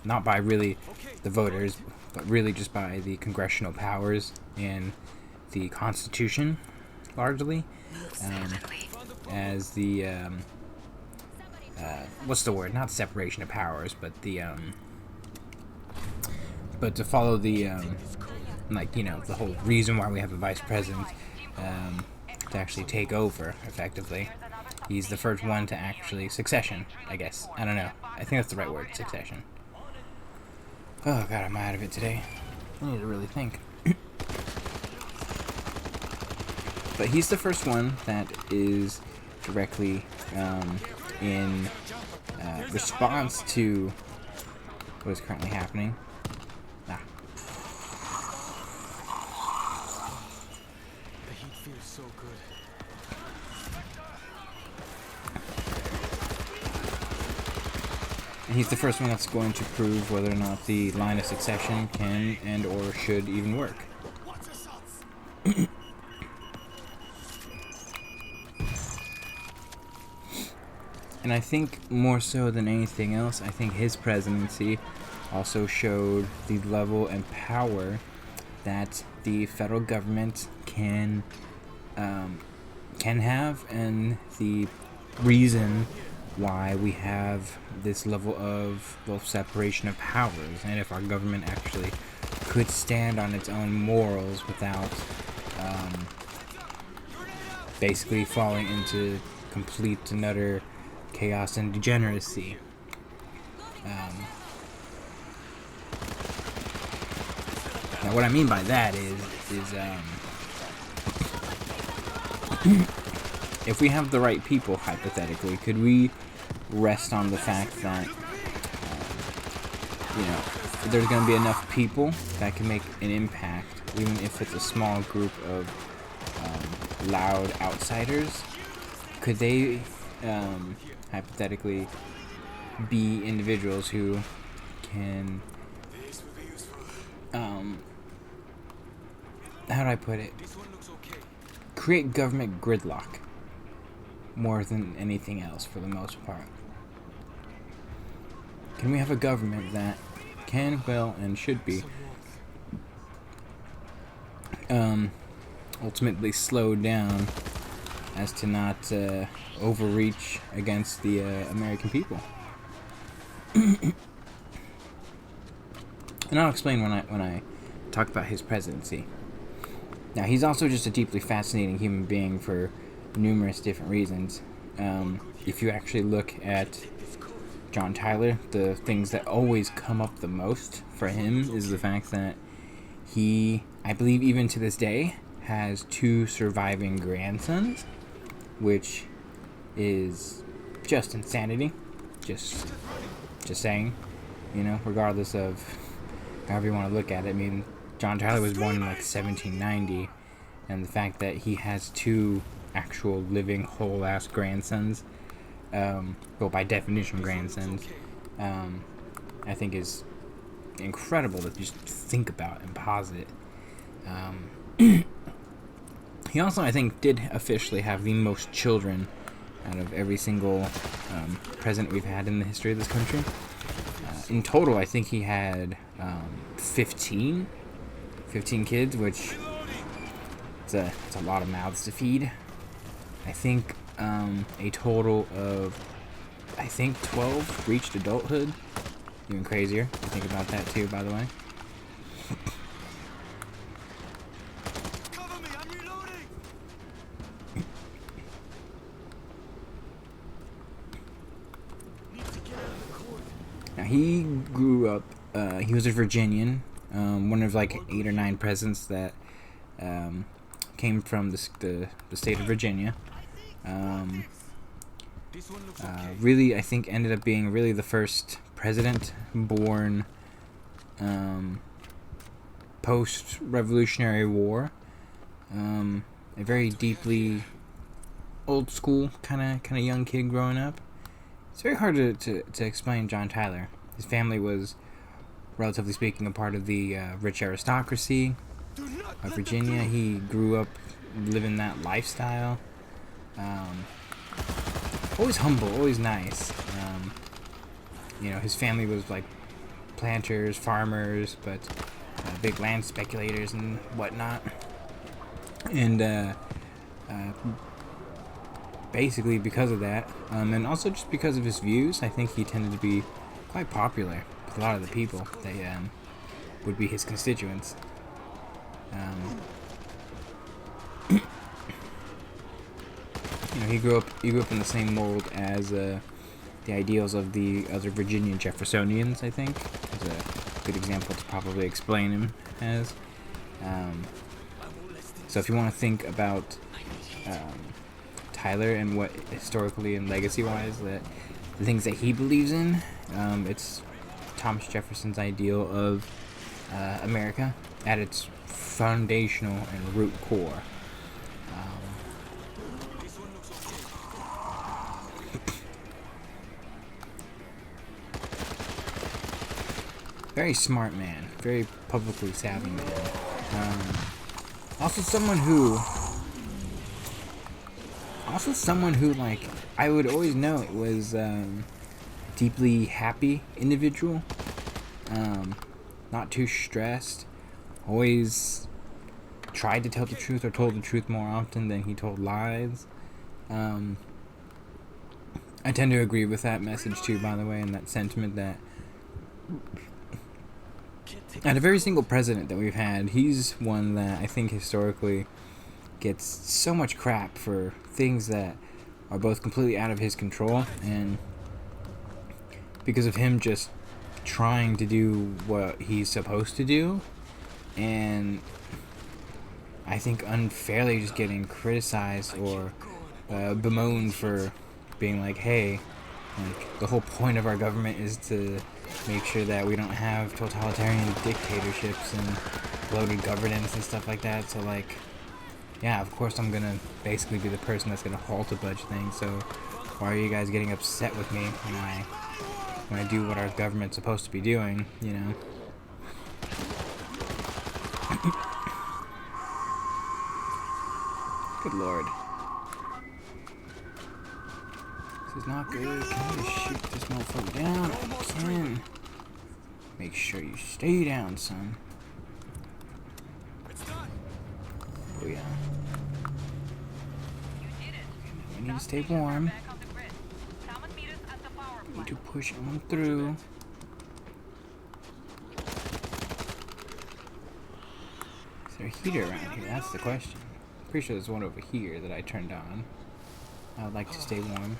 not by really the voters, but really just by the congressional powers and the Constitution, largely, as the what's the word? Not separation of powers, but the but to follow the like, you know, the whole reason why we have a vice president to actually take over effectively. He's the first one to actually succession, I guess. I don't know. I think that's the right word, succession. Oh god, I'm out of it today. I need to really think. But he's the first one that is directly in response to what is currently happening. The heat feels so good. And he's the first one that's going to prove whether or not the line of succession can and or should even work. And I think more so than anything else, I think his presidency also showed the level and power that the federal government can have, and the reason why we have this level of, well, separation of powers, and if our government actually could stand on its own morals without basically falling into complete and utter chaos and degeneracy. Now what I mean by that is if we have the right people, hypothetically, could we rest on the fact that you know, there's going to be enough people that can make an impact, even if it's a small group of loud outsiders? Could they hypothetically be individuals who can how do I put it, create government gridlock more than anything else, for the most part? Can we have a government that can, will, and should be ultimately slowed down as to not overreach against the American people? And I'll explain when I talk about his presidency. Now, he's also just a deeply fascinating human being for numerous different reasons. If you actually look at John Tyler, the things that always come up the most for him is the fact that he, I believe even to this day, has 2 surviving grandsons, which is just insanity. Just saying, you know, regardless of however you want to look at it. I mean, John Tyler was born in like 1790, and the fact that he has 2 actual living whole ass grandsons, well, by definition grandsons, I think is incredible to just think about and posit. He also, I think, did officially have the most children out of every single president we've had in the history of this country. In total, I think he had 15 kids, which it's a lot of mouths to feed. I think a total of, I think 12 reached adulthood. Even crazier. I think about that too, by the way. Cover me, I'm reloading! Need to get out of the court. Now, he grew up, he was a Virginian, one of like 8 or 9 presidents that came from the state of Virginia. This one looks okay. Really, I think ended up being really the first president born post-Revolutionary War. A very deeply old school kind of young kid growing up. It's very hard to explain John Tyler. His family was, relatively speaking, a part of the rich aristocracy of Virginia. He grew up living that lifestyle. Always humble, always nice. You know, his family was like planters, farmers, but big land speculators and whatnot. And basically because of that, and also just because of his views, I think he tended to be quite popular with a lot of the people that would be his constituents. You know, he grew up in the same mold as the ideals of the other Virginian Jeffersonians, I think. Is a good example to probably explain him as. So if you want to think about Tyler and what historically and legacy-wise the things that he believes in, it's Thomas Jefferson's ideal of America at its foundational and root core. Very smart man, very publicly savvy man. Also someone who like I would always know it was deeply happy individual. Not too stressed. Always tried to tell the truth or told the truth more often than he told lies. I tend to agree with that message too, by the way, and that sentiment that out of every single president that we've had, he's one that I think historically gets so much crap for things that are both completely out of his control and because of him just trying to do what he's supposed to do, and I think unfairly just getting criticized or bemoaned for being like, hey, like the whole point of our government is to make sure that we don't have totalitarian dictatorships and bloated governance and stuff like that. So like, yeah, of course I'm gonna basically be the person that's gonna halt a bunch of things. So why are you guys getting upset with me when I do what our government's supposed to be doing, you know? Good lord. This is not good. Can I just shoot this motherfucker down? I can. Make sure you stay down, son. Oh yeah. We need to stay warm. We need to push on through. Is there a heater around here? That's the question. Pretty sure there's one over here that I turned on. I would like to stay warm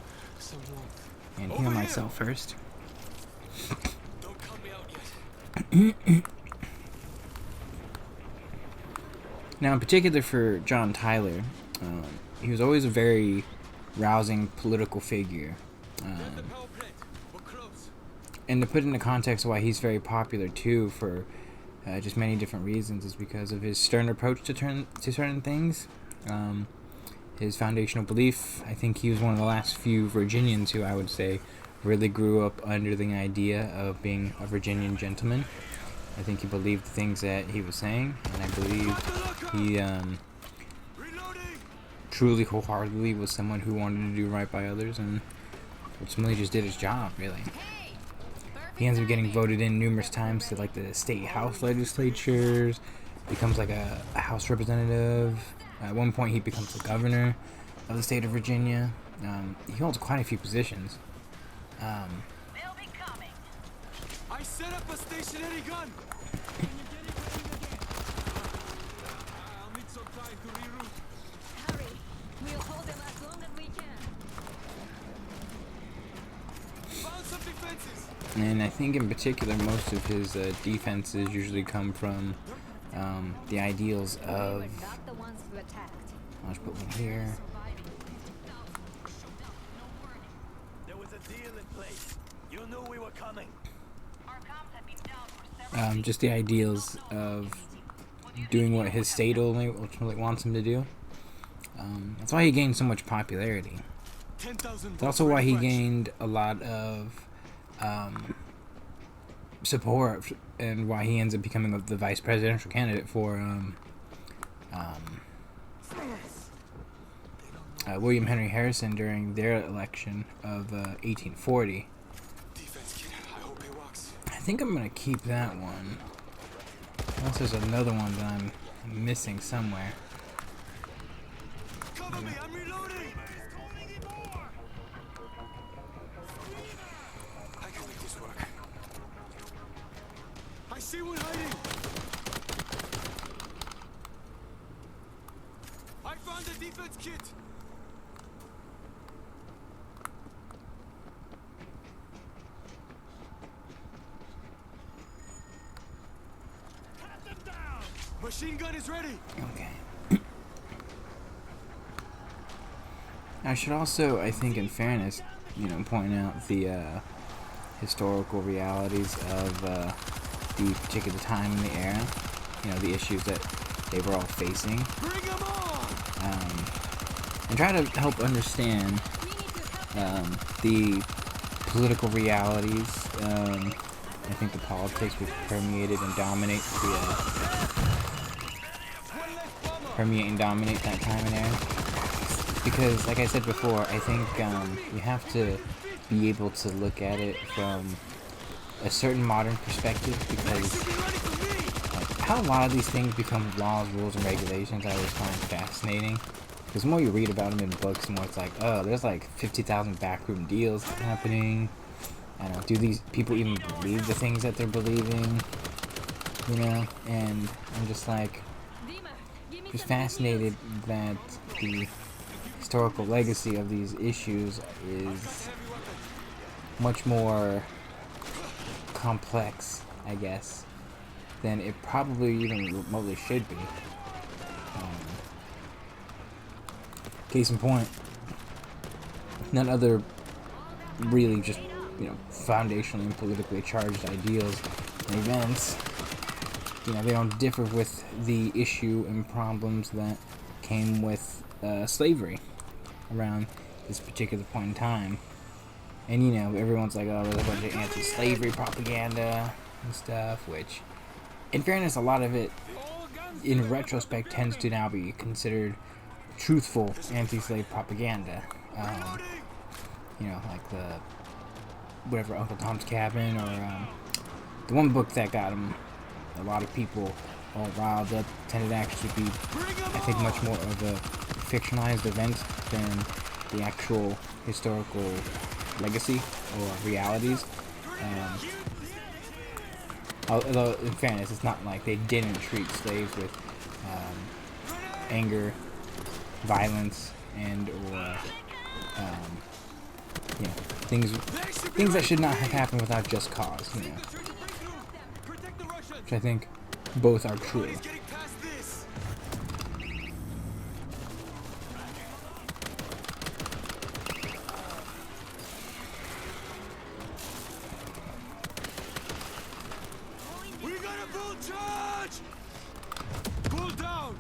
and heal myself first. Don't cut me out yet. Now, in particular for John Tyler, he was always a very rousing political figure. There's the power plant. We're close. And to put into context why he's very popular too, for just many different reasons, is because of his stern approach to certain things. His foundational belief. I think he was one of the last few Virginians who I would say really grew up under the idea of being a Virginian gentleman. I think he believed the things that he was saying, and I believe he truly wholeheartedly was someone who wanted to do right by others and ultimately just did his job, really. He ends up getting voted in numerous times to like the state house legislatures, becomes like a house representative. At one point he becomes the governor of the state of Virginia. He holds quite a few positions. They'll be coming. I set up a stationary gun. I'll need some time to reroute. Hurry. We'll hold them as long as we can. Found some defenses. And I think in particular most of his defenses usually come from the ideals of... We're not the ones who attacked. I'll just put one here. Deal in place. You knew we were coming. Our comms have been down for several Just the ideals of doing what his state ultimately wants him to do. That's why he gained so much popularity. 10,000. It's also why he gained a lot of support, and why he ends up becoming the vice presidential candidate for William Henry Harrison during their election of 1840. Defense kit. I hope it works. I think I'm gonna keep that one. Unless there's another one that I'm missing somewhere. Cover me. I'm reloading. I can make this work. I see one hiding. I found the defense kit. Machine gun is ready. Okay. I should also, I think, in fairness, point out the historical realities of the particular time in the era. The issues that they were all facing, Bring 'em on. and try to help understand the political realities. I think the politics which permeated and dominate that time and era. Because, like I said before, I think you have to be able to look at it from a certain modern perspective, because how a lot of these things become laws, rules, and regulations I always find fascinating. Because the more you read about them in books, the more it's like, oh, there's like 50,000 backroom deals happening. I don't know, do these people even believe the things that they're believing? And I'm just like, just fascinated that the historical legacy of these issues is much more complex, I guess, than it probably even remotely should be. Case in point, none other really just, foundationally and politically charged ideals and events, they don't differ with the issue and problems that came with slavery around this particular point in time. And, everyone's like, oh, there's a bunch of anti-slavery propaganda and stuff, which, in fairness, a lot of it, in retrospect, tends to now be considered truthful anti-slave propaganda. Like the, whatever, Uncle Tom's Cabin, or the one book that got a lot of people all riled up, tended to actually be, I think, much more of a fictionalized event than the actual historical legacy or realities. Although, in fairness, it's not like they didn't treat slaves with anger, violence, and or things that should not have happened without just cause. Which I think both are true. We got a full charge! Pull down!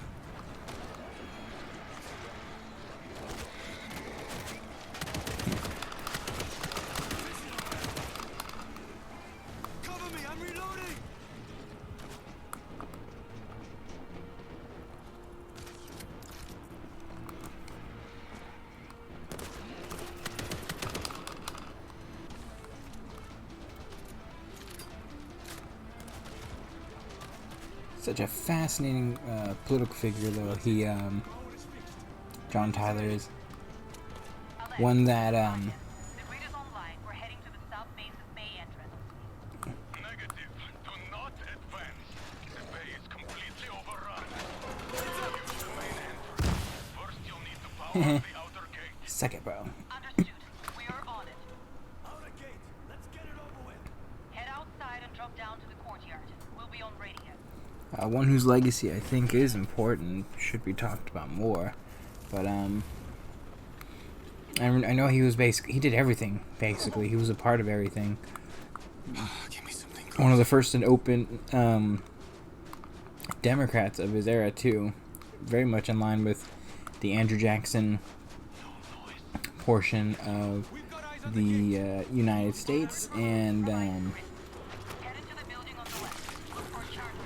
Cover me, I'm reloading! Such a fascinating political figure, though. He, John Tyler is one that, The grid is online. We're heading to the south base's bay entrance. Negative. Do not advance. The bay is completely overrun. Use the main entrance. First, you'll need to power the outer gate. suck it, bro. Understood. We are on it. Outer gate. Let's get it over with. Head outside and drop down to the courtyard. We'll be on radio. One whose legacy I think is important, should be talked about more, but I know he was he did everything, basically. He was a part of everything. Give me something. One of the first and open Democrats of his era, too. Very much in line with the Andrew Jackson portion of the United States, and Head into the building on the left. Look for Charlie.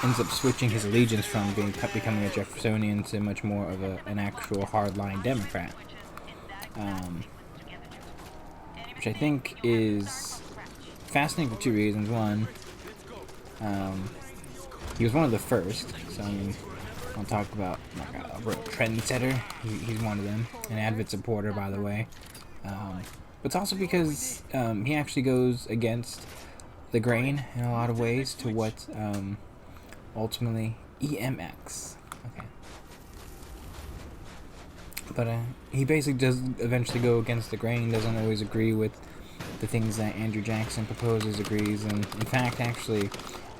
ends up switching his allegiance from becoming a Jeffersonian to much more of an actual hardline Democrat, which I think is fascinating for two reasons. One, he was one of the first, so I mean, I'll talk about like a real trendsetter. He's one of them, an avid supporter, by the way. But it's also because he actually goes against the grain in a lot of ways to what ultimately EMX. Okay. But he basically does eventually go against the grain, doesn't always agree with the things that Andrew Jackson proposes, agrees, and in fact, actually,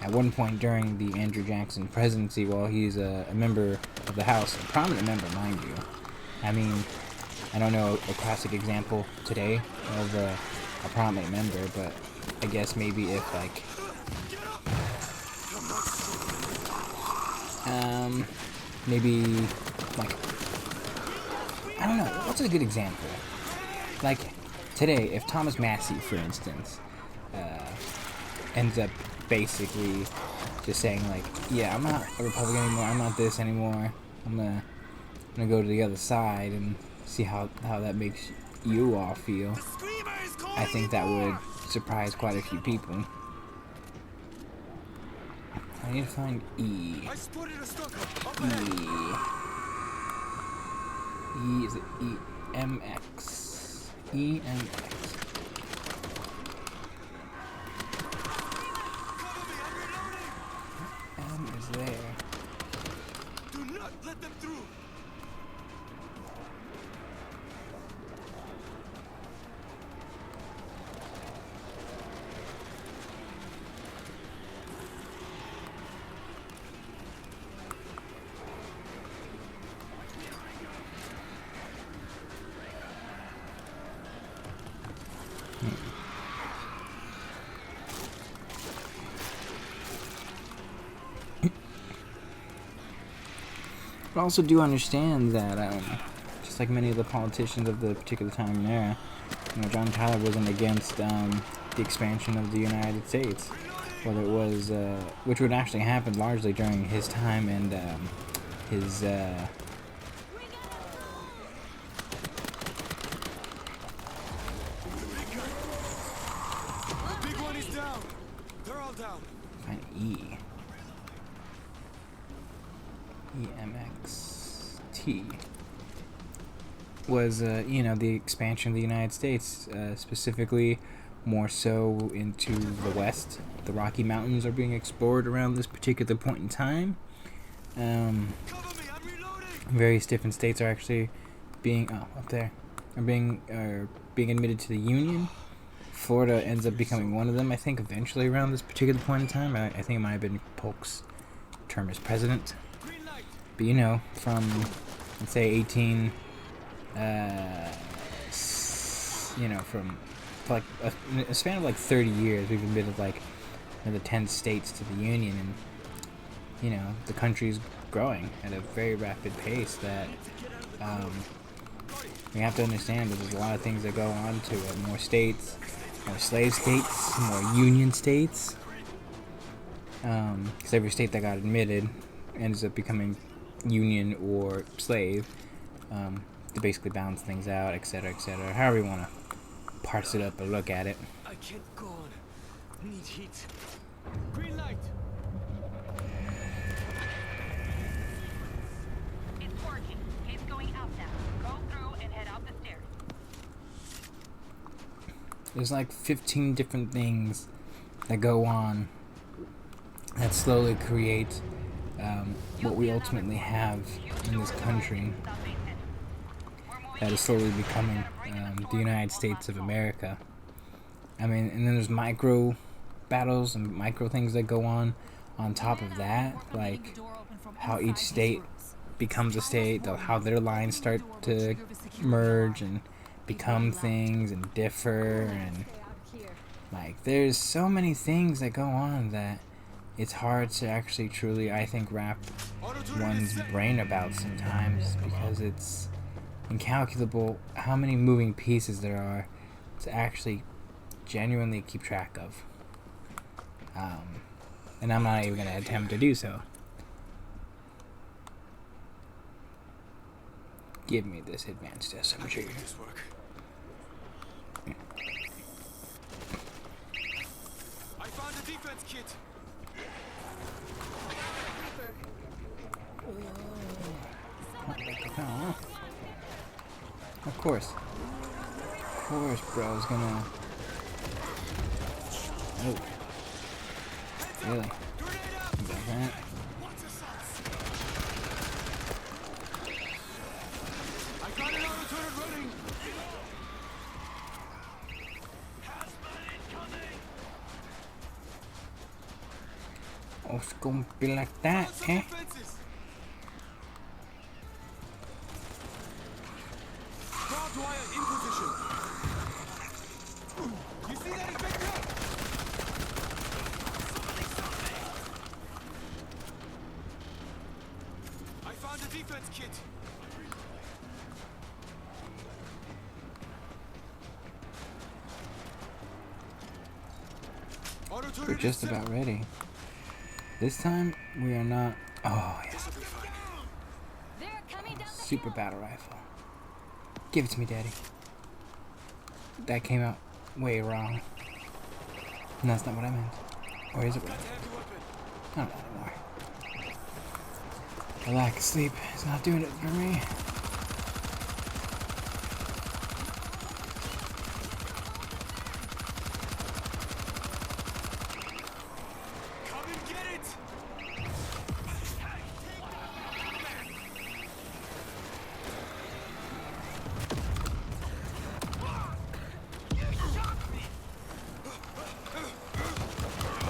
at one point during the Andrew Jackson presidency, while he's a member of the House, a prominent member, mind you. I mean, I don't know a classic example today of a prominent member, but I guess maybe if, like, maybe, like, I don't know, what's a good example? Like, today, if Thomas Massey, for instance, ends up basically just saying, like, yeah, I'm not a Republican anymore, I'm not this anymore, I'm gonna go to the other side and see how that makes you all feel. I think that would surprise quite a few people. I need to find E. I spotted a stalker. Up E. ahead. E, is it EMX? EMX. M is there. Do not let them through. But I also do understand that, just like many of the politicians of the particular time and era, you know, John Tyler wasn't against the expansion of the United States, whether it was, which would actually happen largely during his time and his. The big one is down. They're all down. Find E. EMXT was, you know, the expansion of the United States, specifically more so into the west. The Rocky Mountains are being explored around this particular point in time. Cover me. I'm reloading. Various different states are actually being up there are being admitted to the Union. Florida ends up becoming one of them, I think, eventually around this particular point in time. I think it might have been Polk's term as president. Green light. But you know, from, let's say, 18, you know, from like a span of like 30 years, we've admitted like, you know, the 10 states to the Union, and you know, the country's growing at a very rapid pace that we have to understand that there's a lot of things that go on to it. More states, more slave states, more union states. Because every state that got admitted ends up becoming union or slave, to basically balance things out, etc., etc. However you want to parse it up or look at it. I can't go on. Need heat. Green light. It's working. He's going out now. Go through and head out the stairs. There's like 15 different things that go on that slowly create what we ultimately have in this country that is slowly becoming the United States of America. I mean, and then there's micro battles and micro things that go on top of that, like how each state becomes a state, how their lines start to merge and become things and differ, and like there's so many things that go on that it's hard to actually truly, I think, wrap one's brain about sometimes, because it's incalculable how many moving pieces there are to actually genuinely keep track of. And I'm not even going to attempt to do so. Give me this advanced SMG. I found a defense kit. Oh. Of course, bro's gonna. Oh, really? Like that? I got an auto turret running. Oh, it's gonna be like that, eh? Defenses. Barbed wire in position. You see that, Inspector? I found a defense kit. Auto turret We're is just set. about ready. This time, we are not. Oh, yeah. This'll be fine. They're coming down the Super hill. battle rifle. Give it to me, Daddy. That came out way wrong. No, that's not what I meant. Or is it what I Got meant? heavy weapon. I don't know anymore. The lack of sleep is not doing it for me. Come and get it.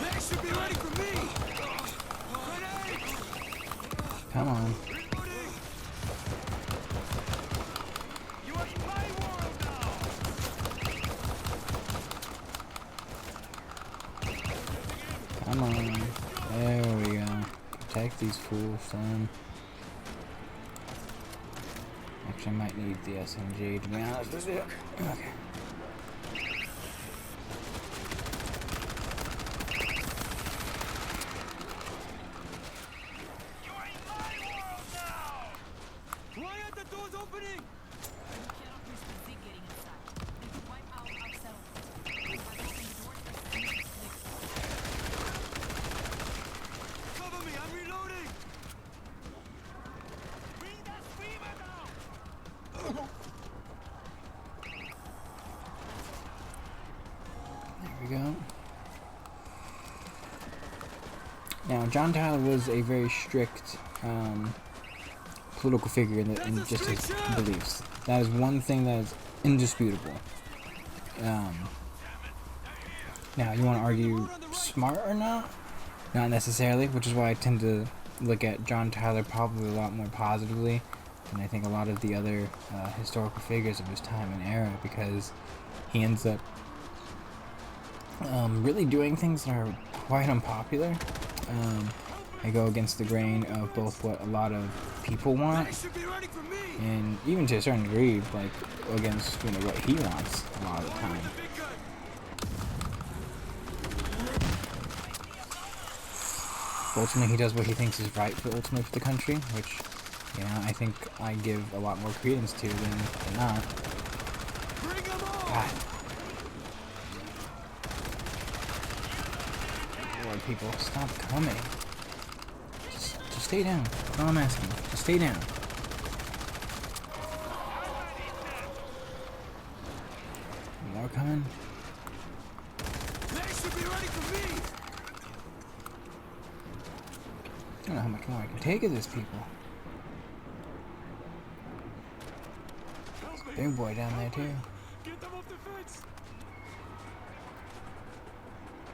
They should be ready for me. Grenade. Come on. Reloading. You are in my world now. Come on. There we go. Protect these fools, son. Actually, I might need the SMG to be honest with you. Okay. You are in my world now. Why are the doors opening? Cover me, I'm reloading! Bring that screamer down! There we go. Now, John Tyler was a very strict political figure in just his beliefs. That is one thing that is indisputable. Now, you want to argue smart or not? Not necessarily, which is why I tend to look at John Tyler probably a lot more positively than I think a lot of the other historical figures of his time and era, because he ends up really doing things that are quite unpopular. I go against the grain of both what a lot of people want, They should be ready for me! and even to a certain degree, like against what he wants a lot of the time. The big gun! Ultimately, he does what he thinks is right for the country, which, I think I give a lot more credence to than not. Bring them on! God. Lord, people, stop coming. Just stay down. That's all I'm asking. Just stay down. More coming. They should be ready for me! I don't know how much more I can take of this, people. Big boy down there, too. Get them off the fence!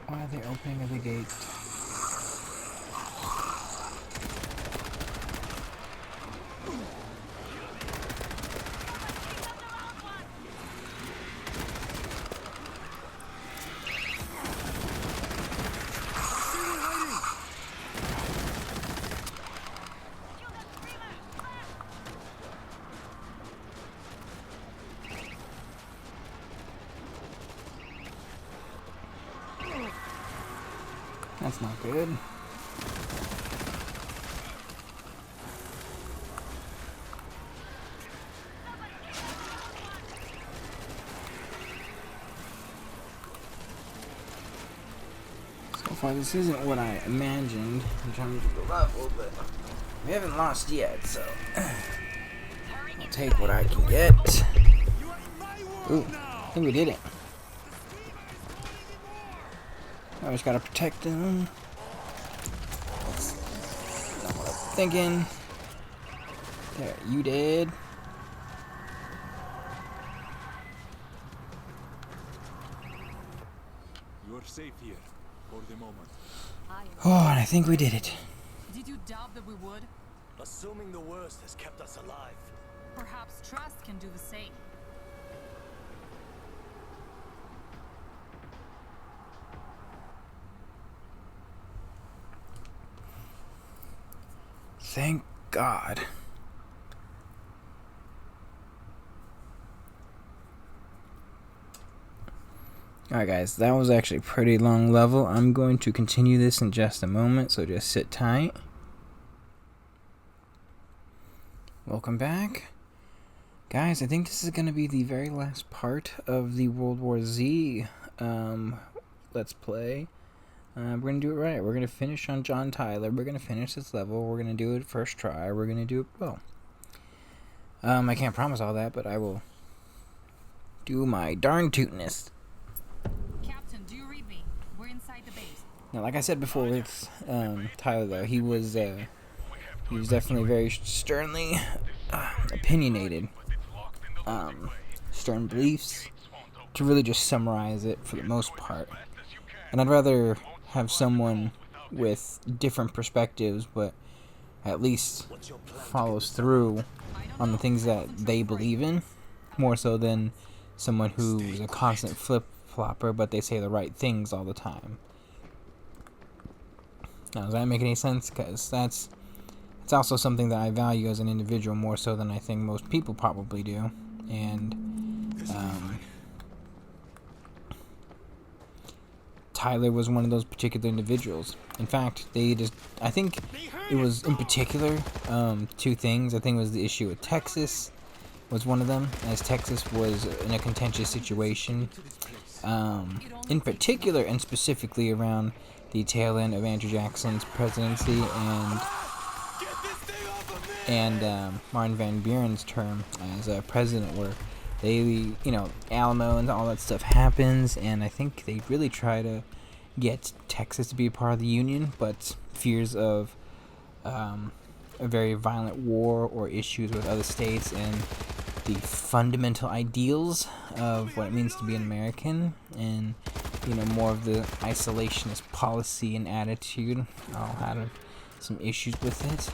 Why are they opening the gate? That's not good. So far, this isn't what I imagined in terms of the level, but we haven't lost yet, so I'll take what I can get. Ooh, I think we did it. I just gotta protect them. That's not what I'm thinking. There, you did. You're safe here for the moment. Oh, and I think we did it. Did you doubt that we would? Assuming the worst has kept us alive. Perhaps trust can do the same. Thank God. Alright guys, that was actually a pretty long level. I'm going to continue this in just a moment, so just sit tight. Welcome back. Guys, I think this is going to be the very last part of the World War Z Let's Play. We're going to do it right. We're going to finish on John Tyler. We're going to finish this level. We're going to do it first try. We're going to do it well. I can't promise all that, but I will do my darn tootinest. Captain, do you read me? We're inside the base. Now, like I said before with Tyler, though, he was definitely very sternly opinionated. Stern beliefs, to really just summarize it for the most part. And I'd rather have someone with different perspectives, but at least follows through on the things that they believe in, more so than someone who's a constant flip-flopper, but they say the right things all the time. Now, does that make any sense? Because it's also something that I value as an individual more so than I think most people probably do. And Tyler was one of those particular individuals. In fact, I think it was in particular two things. I think it was the issue with Texas was one of them, as Texas was in a contentious situation, in particular and specifically around the tail end of Andrew Jackson's presidency and Martin Van Buren's term as president, where they, Alamo and all that stuff happens, and I think they really try to get Texas to be a part of the Union, but fears of a very violent war or issues with other states and the fundamental ideals of what it means to be an American, and more of the isolationist policy and attitude all had some issues with it,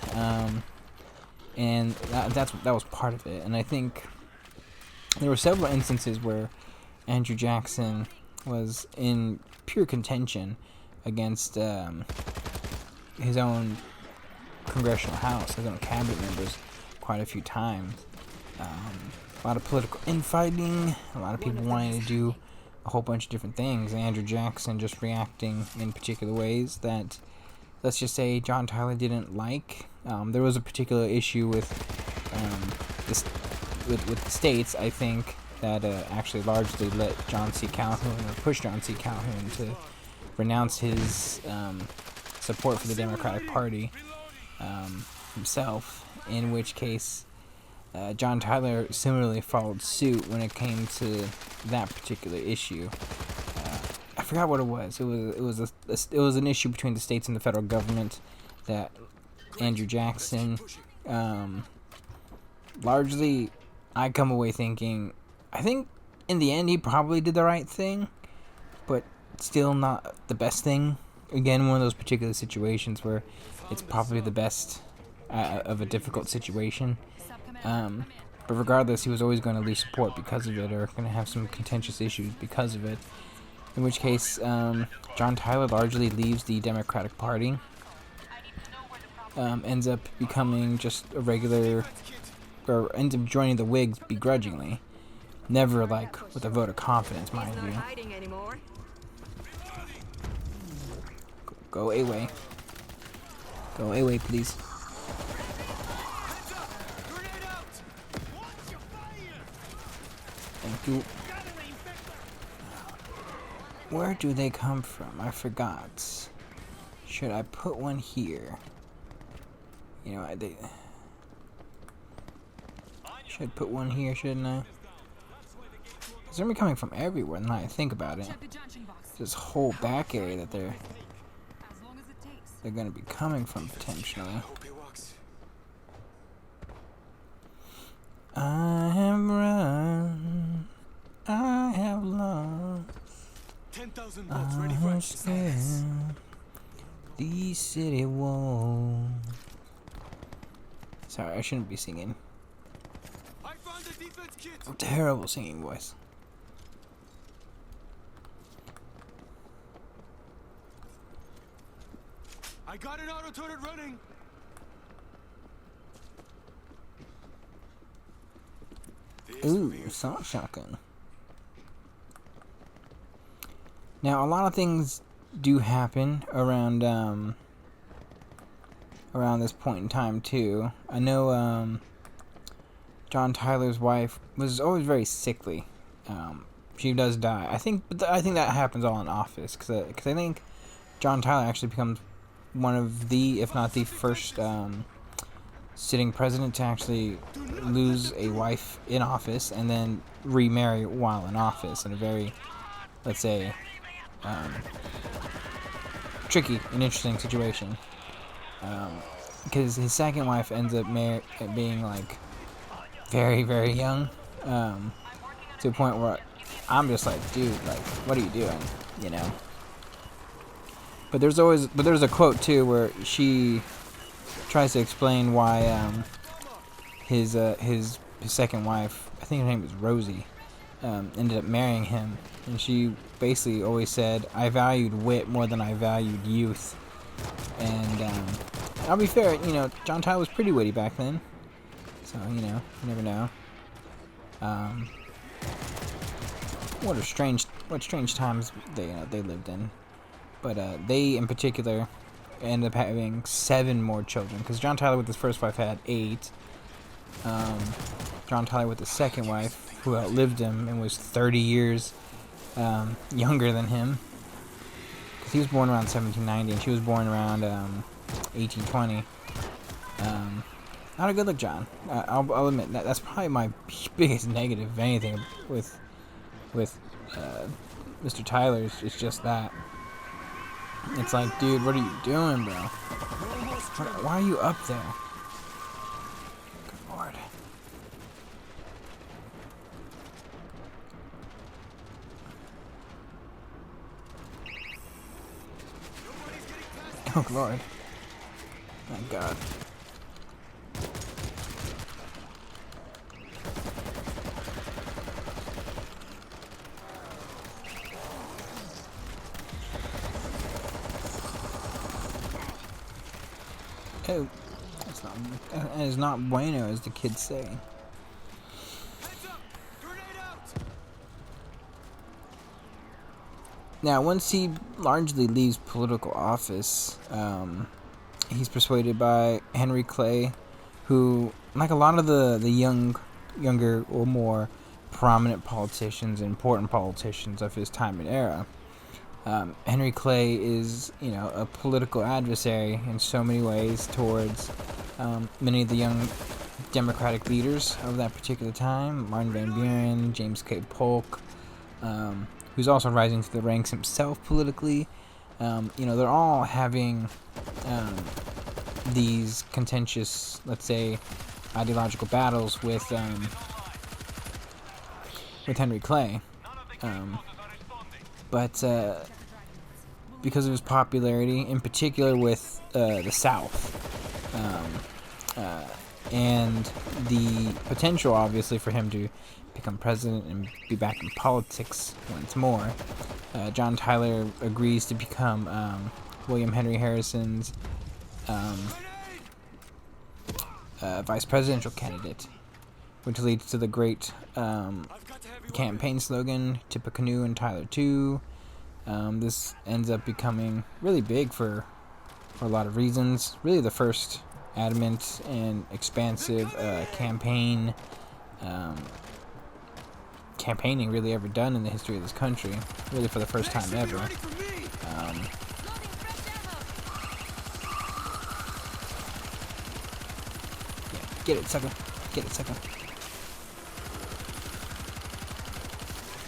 and that was part of it. And I think there were several instances where Andrew Jackson was in pure contention against his own congressional house, his own cabinet members, quite a few times. A lot of political infighting, a lot of people wanting to do a whole bunch of different things, and Andrew Jackson just reacting in particular ways that, let's just say, John Tyler didn't like. There was a particular issue with the states, I think, that actually largely let John C. Calhoun, or pushed John C. Calhoun to renounce his support for the Democratic Party himself, in which case John Tyler similarly followed suit when it came to that particular issue. I forgot what it was. It was an issue between the states and the federal government that Andrew Jackson, largely, I come away thinking, I think in the end he probably did the right thing, but still not the best thing. Again, one of those particular situations where it's probably the best of a difficult situation. But regardless, he was always going to lose support because of it, or going to have some contentious issues because of it. In which case, John Tyler largely leaves the Democratic Party, ends up becoming just a regular, or ends up joining the Whigs begrudgingly. Never, with a vote of confidence, mind you. Go away. Go away, please. Thank you. Where do they come from? I forgot. Should I put one here? You know, they should put one here, shouldn't I? Because they're coming from everywhere. Now I think about it, this whole back area that they're going to be coming from potentially. I have run. I have lost. 10,000 bucks ready for exercise. The city wall. Sorry, I shouldn't be singing. I found the defense kit. Terrible singing voice. I got an auto turret running. Ooh, assault shotgun. Now, a lot of things do happen around around this point in time too. I know John Tyler's wife was always very sickly. She does die. I think that happens all in Office, because I think John Tyler actually becomes one of the, if not the first, sitting president to actually lose a wife in office and then remarry while in office in a very, let's say, tricky and interesting situation. Because his second wife ends up being like very, very young, to a point where I'm just like, dude, like, what are you doing? You know. But there's a quote too where she tries to explain why his second wife, I think her name was Rosie, ended up marrying him, and she basically always said, I valued wit more than I valued youth. And I'll be fair, you know, John Tyler was pretty witty back then, so you know, you never know. What strange times they lived in. But they, in particular, ended up having 7 more children. Because John Tyler with his first wife had 8. John Tyler with his second wife, who outlived him and was 30 years younger than him. Because he was born around 1790 and she was born around 1820. Not a good look, John. I'll admit that's probably my biggest negative, if anything, with Mr. Tyler. It's just that. It's like, dude, what are you doing, bro? Why are you up there? Good lord. Oh, lord. Thank God. Oh, that is not bueno, as the kids say. Heads up! Grenade out! Now, once he largely leaves political office, he's persuaded by Henry Clay, who, like a lot of the younger or more prominent politicians and important politicians of his time and era, Henry Clay is, you know, a political adversary in so many ways towards many of the young Democratic leaders of that particular time. Martin Van Buren, James K. Polk, who's also rising through the ranks himself politically. You know, they're all having these contentious, let's say, ideological battles with Henry Clay. But because of his popularity, in particular with the South, and the potential, obviously, for him to become president and be back in politics once more, John Tyler agrees to become William Henry Harrison's vice presidential candidate, which leads to the great campaign slogan, Tippecanoe and Tyler 2, This ends up becoming really big for a lot of reasons. Really the first adamant and expansive campaigning really ever done in the history of this country. Really for the first time ever. Yeah, get it, sucker. Get it, sucker.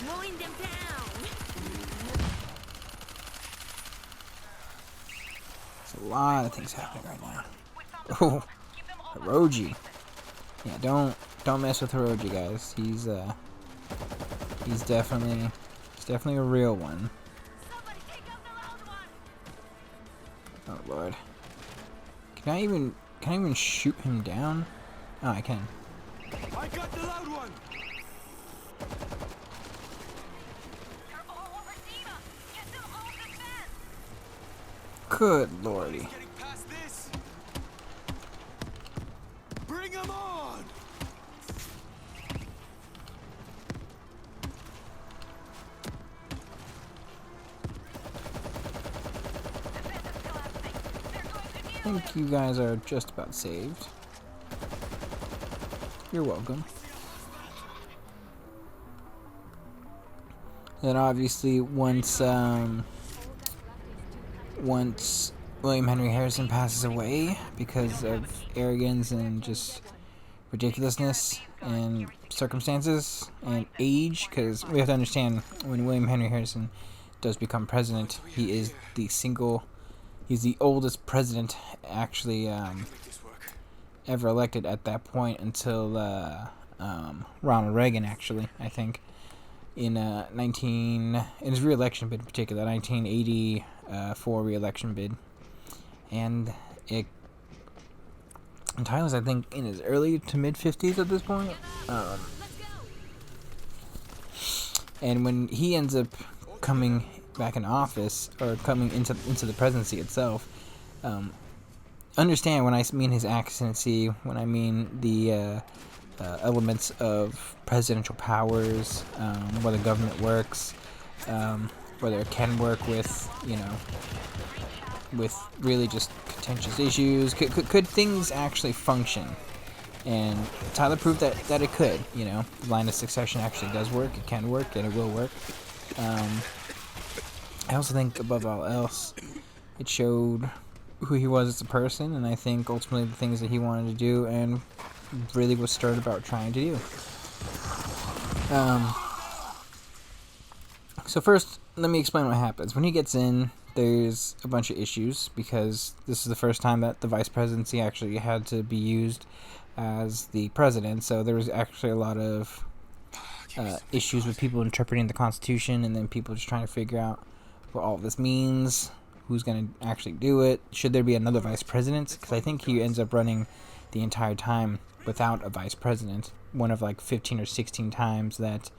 Mowing them down. There's a lot of things happening right now. Oh, Hiroji. Yeah, don't mess with Hiroji, guys. He's definitely a real one. Oh Lord. Can I even shoot him down? Oh, I can. I got the loud one. Good lordy. Getting past this. Bring him on. I think you guys are just about saved. You're welcome. And obviously, once William Henry Harrison passes away because of arrogance and just ridiculousness and circumstances and age, because we have to understand when William Henry Harrison does become president, he is he's the oldest president actually ever elected at that point until Ronald Reagan, actually, I think, in his re-election bid in particular, 1984 re-election bid. And Tyler's, I think, in his early to mid 50s at this point. And when he ends up coming back in office, or coming into the presidency itself, understand when I mean his accency, when I mean the elements of presidential powers, whether government works, whether it can work with, with really just contentious issues. Could things actually function? And Tyler proved that it could. The line of succession actually does work. It can work, and it will work. I also think, above all else, it showed who he was as a person, and I think ultimately the things that he wanted to do and really was started about trying to do. So first, let me explain what happens. When he gets in, there's a bunch of issues, because this is the first time that the vice presidency actually had to be used as the president, so there was actually a lot of issues with people interpreting the Constitution, and then people just trying to figure out what all of this means, who's going to actually do it, should there be another vice president, because I think he ends up running the entire time without a vice president, one of like 15 or 16 times that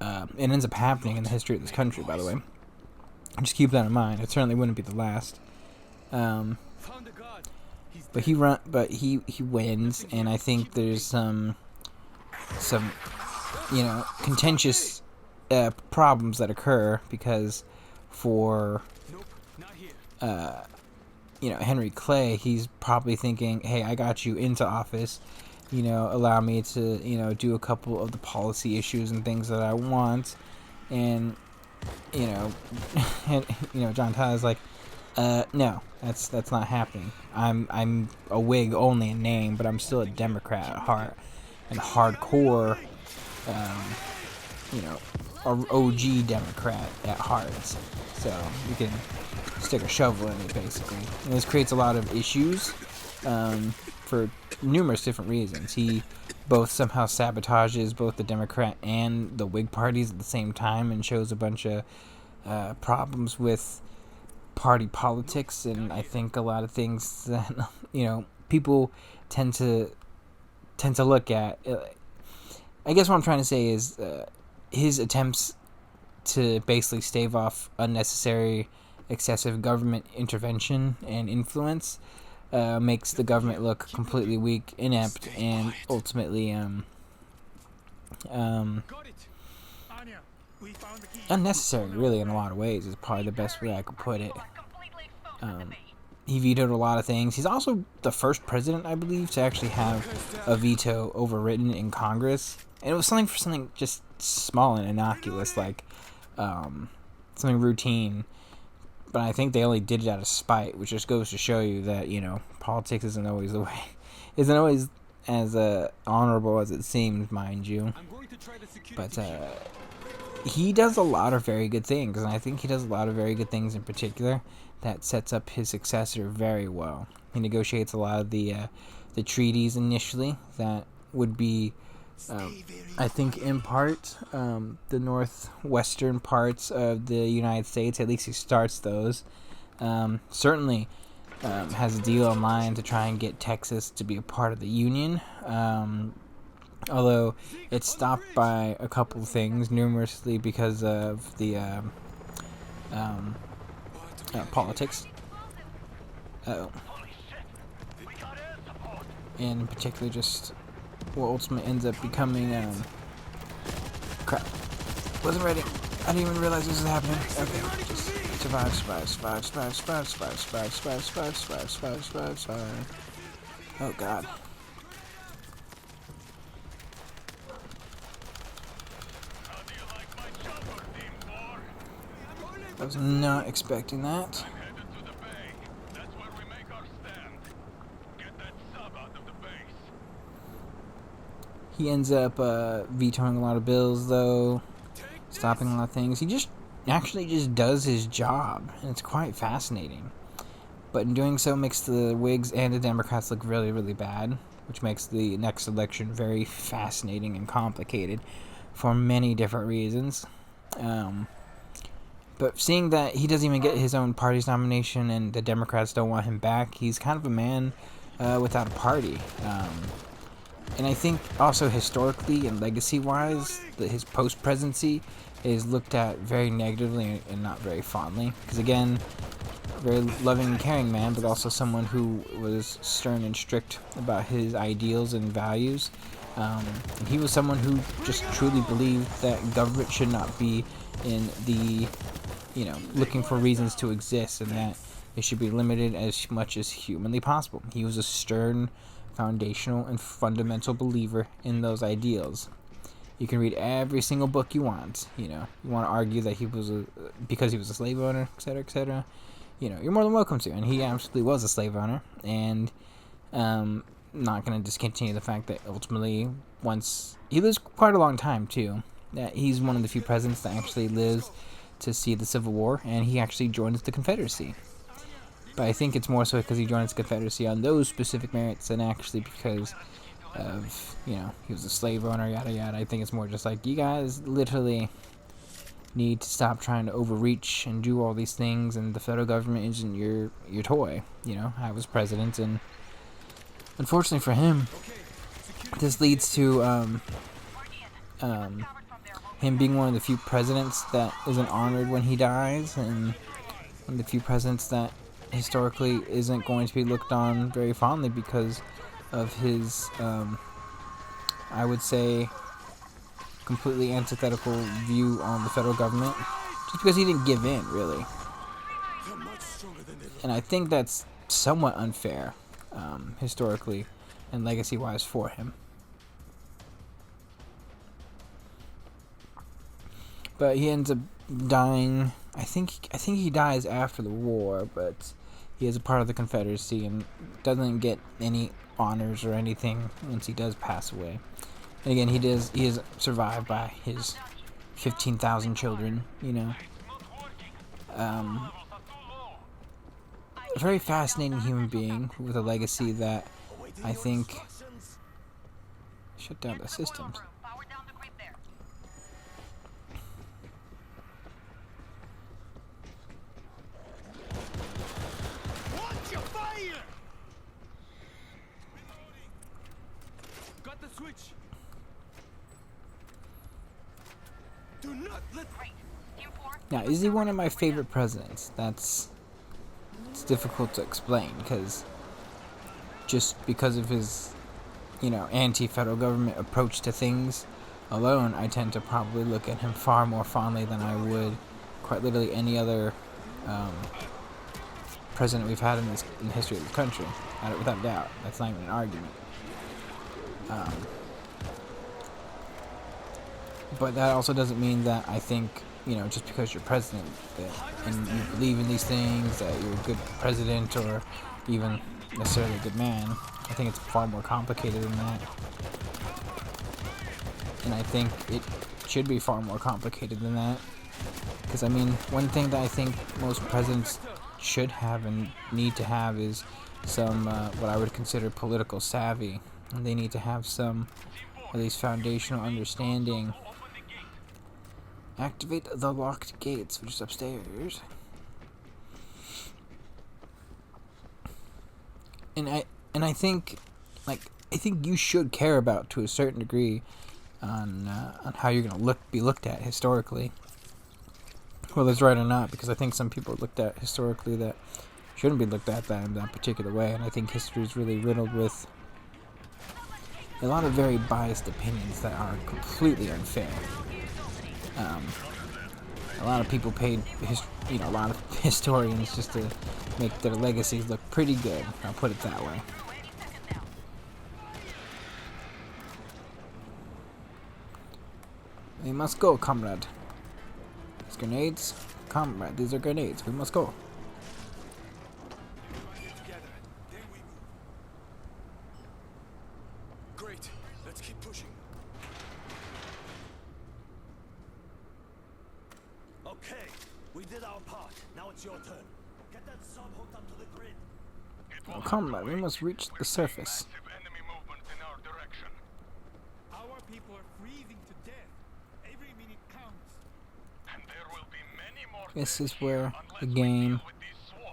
it ends up happening in the history of this country, by the way. Just keep that in mind. It certainly wouldn't be the last. But he wins, and I think there's some contentious problems that occur, because for Henry Clay, he's probably thinking, hey, I got you into office, allow me to do a couple of the policy issues and things that I want, and John Tyler's like, no, that's not happening. I'm a Whig only in name, but I'm still a Democrat at heart, and hardcore, OG Democrat at heart. So you can stick a shovel in it, basically. And this creates a lot of issues for numerous different reasons. He both somehow sabotages both the Democrat and the Whig parties at the same time, and shows a bunch of problems with party politics, and I think a lot of things that people tend to look at. I guess what I'm trying to say is his attempts to basically stave off unnecessary, excessive government intervention and influence makes the government look completely weak, inept, and ultimately We found the key. unnecessary, really, in a lot of ways, is probably the best way I could put it. You are completely exposed at the base. He vetoed a lot of things. He's also the first president, I believe, to actually have a veto overwritten in Congress. And it was something for something just small and innocuous, like something routine. But I think they only did it out of spite, which just goes to show you that, you know, politics isn't always the way, isn't always as honorable as it seems, mind you. I'm going to try the security But chip. he does a lot of very good things, and I think he does a lot of very good things in particular that sets up his successor very well. He negotiates a lot of the treaties initially that would be, I think, in part, the northwestern parts of the United States. At least he starts those. Certainly has a deal in line to try and get Texas to be a part of the Union. Although it's stopped by a couple of things, numerously because of the politics. And in particular, just what ultimately ends up becoming crap. Wasn't ready. I didn't even realize this was happening. Okay, just survive. Oh God. I was not expecting that. Headed to the bay. That's where we make our stand. Get that sub out of the base. He ends up vetoing a lot of bills, though, stopping a lot of things. He just actually just does his job, and it's quite fascinating. But in doing so, makes the Whigs and the Democrats look really, really bad, which makes the next election very fascinating and complicated for many different reasons. But seeing that he doesn't even get his own party's nomination and the Democrats don't want him back, he's kind of a man without a party. And I think also historically and legacy-wise, his post-presidency is looked at very negatively and not very fondly. Because again, a very loving and caring man, but also someone who was stern and strict about his ideals and values. And he was someone who just truly believed that government should not be in the, you know, looking for reasons to exist, and that it should be limited as much as humanly possible. He was a stern, foundational, and fundamental believer in those ideals. You can read every single book you want. You know, you want to argue that he was because he was a slave owner, etc., etc. You know, you're more than welcome to. And he absolutely was a slave owner, and not going to discontinue the fact that ultimately, once he lives quite a long time too. That he's one of the few presidents that actually lives to see the Civil War, and he actually joins the Confederacy. But I think it's more so because he joins the Confederacy on those specific merits than actually because of, you know, he was a slave owner, yada yada. I think it's more just like, you guys literally need to stop trying to overreach and do all these things, and the federal government isn't your toy. You know, I was president, and unfortunately for him, this leads to him being one of the few presidents that isn't honored when he dies, and one of the few presidents that historically isn't going to be looked on very fondly because of his, I would say, completely antithetical view on the federal government, just because he didn't give in, really. And I think that's somewhat unfair, historically and legacy-wise for him. But he ends up dying. I think he dies after the war, but he is a part of the Confederacy and doesn't get any honors or anything once he does pass away. And again, he is survived by his 15,000 children. You know, a very fascinating human being with a legacy that I think shut down the systems. Power down the grid there. Watch your fire! Got the switch. Do not let. Great. Team 4. Now, is he one of my favorite presidents? It's difficult to explain, because just because of his, you know, anti-federal government approach to things, alone, I tend to probably look at him far more fondly than I would quite literally any other president we've had in the history of the country, without doubt. That's not even an argument. But that also doesn't mean that I think, just because you're president and you believe in these things, that you're a good president or even necessarily a good man. I think it's far more complicated than that. And I think it should be far more complicated than that. Because, one thing that I think most presidents should have and need to have is some, what I would consider political savvy. And they need to have some, at least foundational understanding. Activate the locked gates, which is upstairs. And I think, I think you should care about, to a certain degree, on how you're gonna be looked at historically. Whether it's right or not, because I think some people are looked at historically that shouldn't be looked at in that particular way, and I think history is really riddled with a lot of very biased opinions that are completely unfair. A lot of people paid, a lot of historians just to make their legacies look pretty good. I'll put it that way. We must go, comrade. These grenades, comrade. These are grenades. We must go. Great. Let's keep pushing. Okay, we did our part. Now it's your turn. Get that sub hooked up to the grid. Oh, comrade, we must reach the surface. Enemy movement in our direction. Our people are freezing to death. Every minute counts. And there will be many more. This is where the game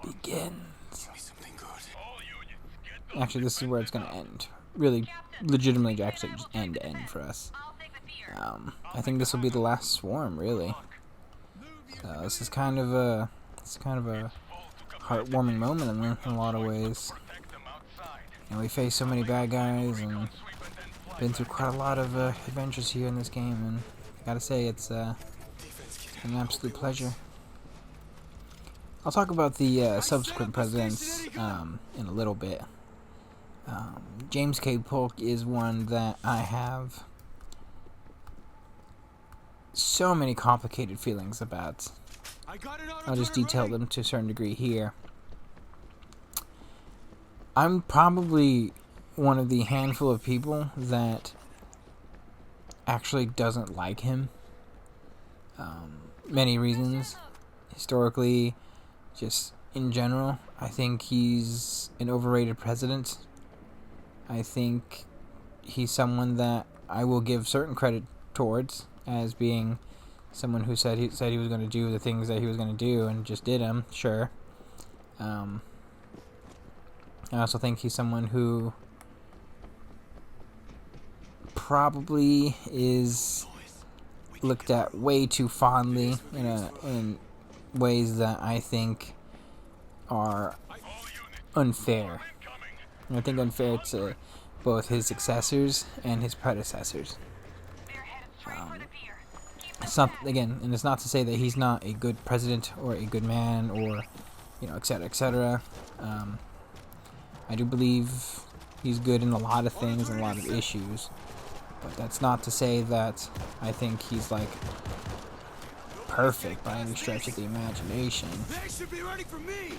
begins. Something good. All units, get those Actually, this is where it's gonna end. Really, legitimately, actually, just end for us. I think this will be the last swarm, really. So this is kind of a heartwarming moment in a lot of ways. And we face so many bad guys and been through quite a lot of adventures here in this game, and I gotta say it's an absolute pleasure. I'll talk about the subsequent presidents in a little bit. James K. Polk is one that I have so many complicated feelings about. I'll just detail them to a certain degree here. I'm probably one of the handful of people that actually doesn't like him. Many reasons. Historically, just in general, I think he's an overrated president. I think he's someone that I will give certain credit towards as being someone who said he was going to do the things that he was going to do and just did them. Sure. I also think he's someone who probably is looked at way too fondly in ways that I think are unfair. And I think unfair to both his successors and his predecessors. It's not, again, and it's not to say that he's not a good president or a good man or, etc., etc. I do believe he's good in a lot of things and a lot of issues, but that's not to say that I think he's perfect by any stretch of the imagination. They should be ready for me.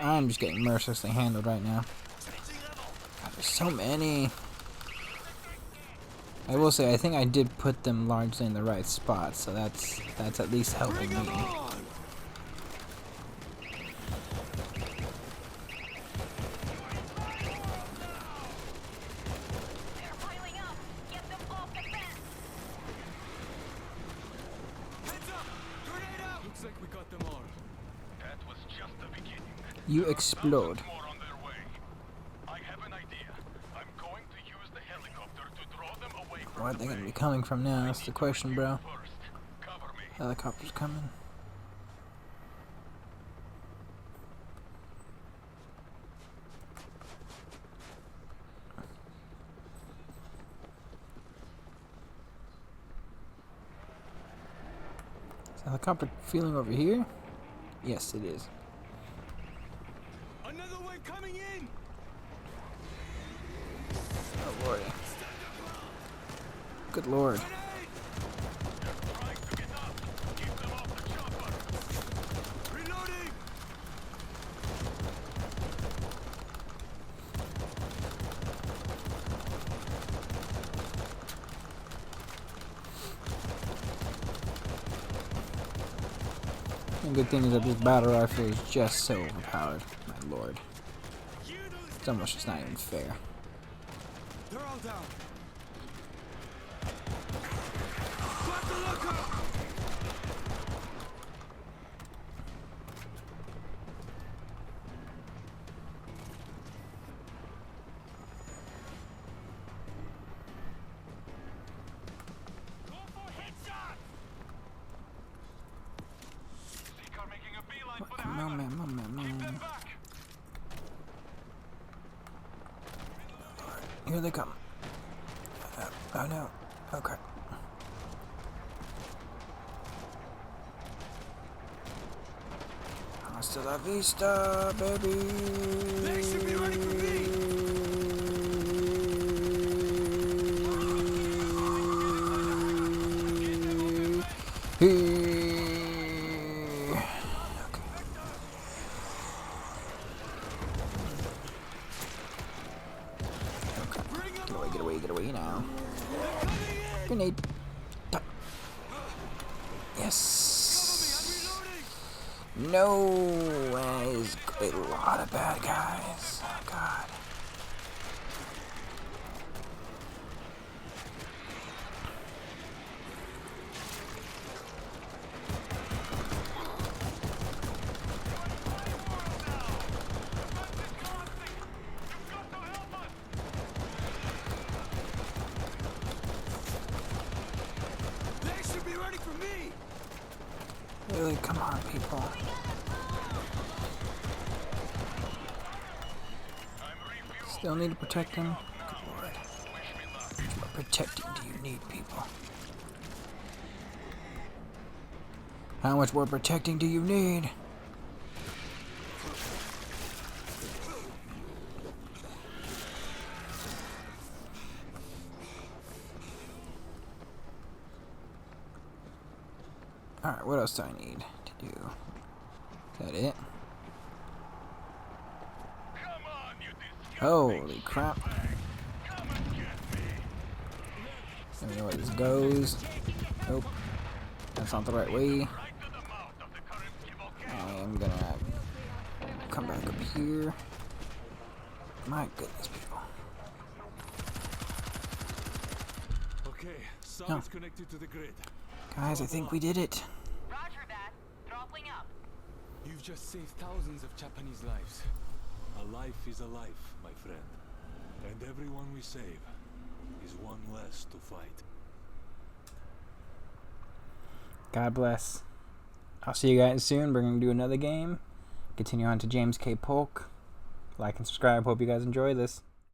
I'm just getting mercilessly handled right now. God, there's so many. I will say, I think I did put them largely in the right spot, so that's at least helping me. Looks like we got them all. That was just the beginning. You explode. More on their way. I have an idea. I'm going to use the helicopter to draw them away from Where are the they going to bay. be coming from now? That's the question, bro. First. Helicopter's coming. Is the helicopter feeling over here? Yes, it is. Another one coming in! Oh boy. Good lord. Trying to get up. Keep them off the chopper. Reloading! The good thing is that this battle rifle is just so overpowered. My lord. It's almost just not even fair. They're all down. Got the lookout! Go for headshot. Seeker making a beeline for the hammer. Keep them back. Here they come. Oh no. Okay. Hasta la vista, baby. They should be ready for me! Get away now. Grenade. Yes. No, there's a lot of bad guys. Oh god. They should be ready for me! Really, come on, people. Still need to protect them? Good lord. What protecting do you need, people? How much more protecting do you need? Alright, what else do I need to do? Is that it? Come on, you disgusting Holy crap. Come and get me. Let me know where this goes. Nope. That's not the right way. Right to the mouth of the Kamchatka volcano. I am gonna come back up here. My goodness, people. Okay, some No. is connected to the grid. Guys, I think we did it. Roger that. Throttling up. You've just saved thousands of Japanese lives. A life is a life, my friend. And everyone we save is one less to fight. God bless. I'll see you guys soon. We're going to do another game. Continue on to James K. Polk. Like and subscribe. Hope you guys enjoy this.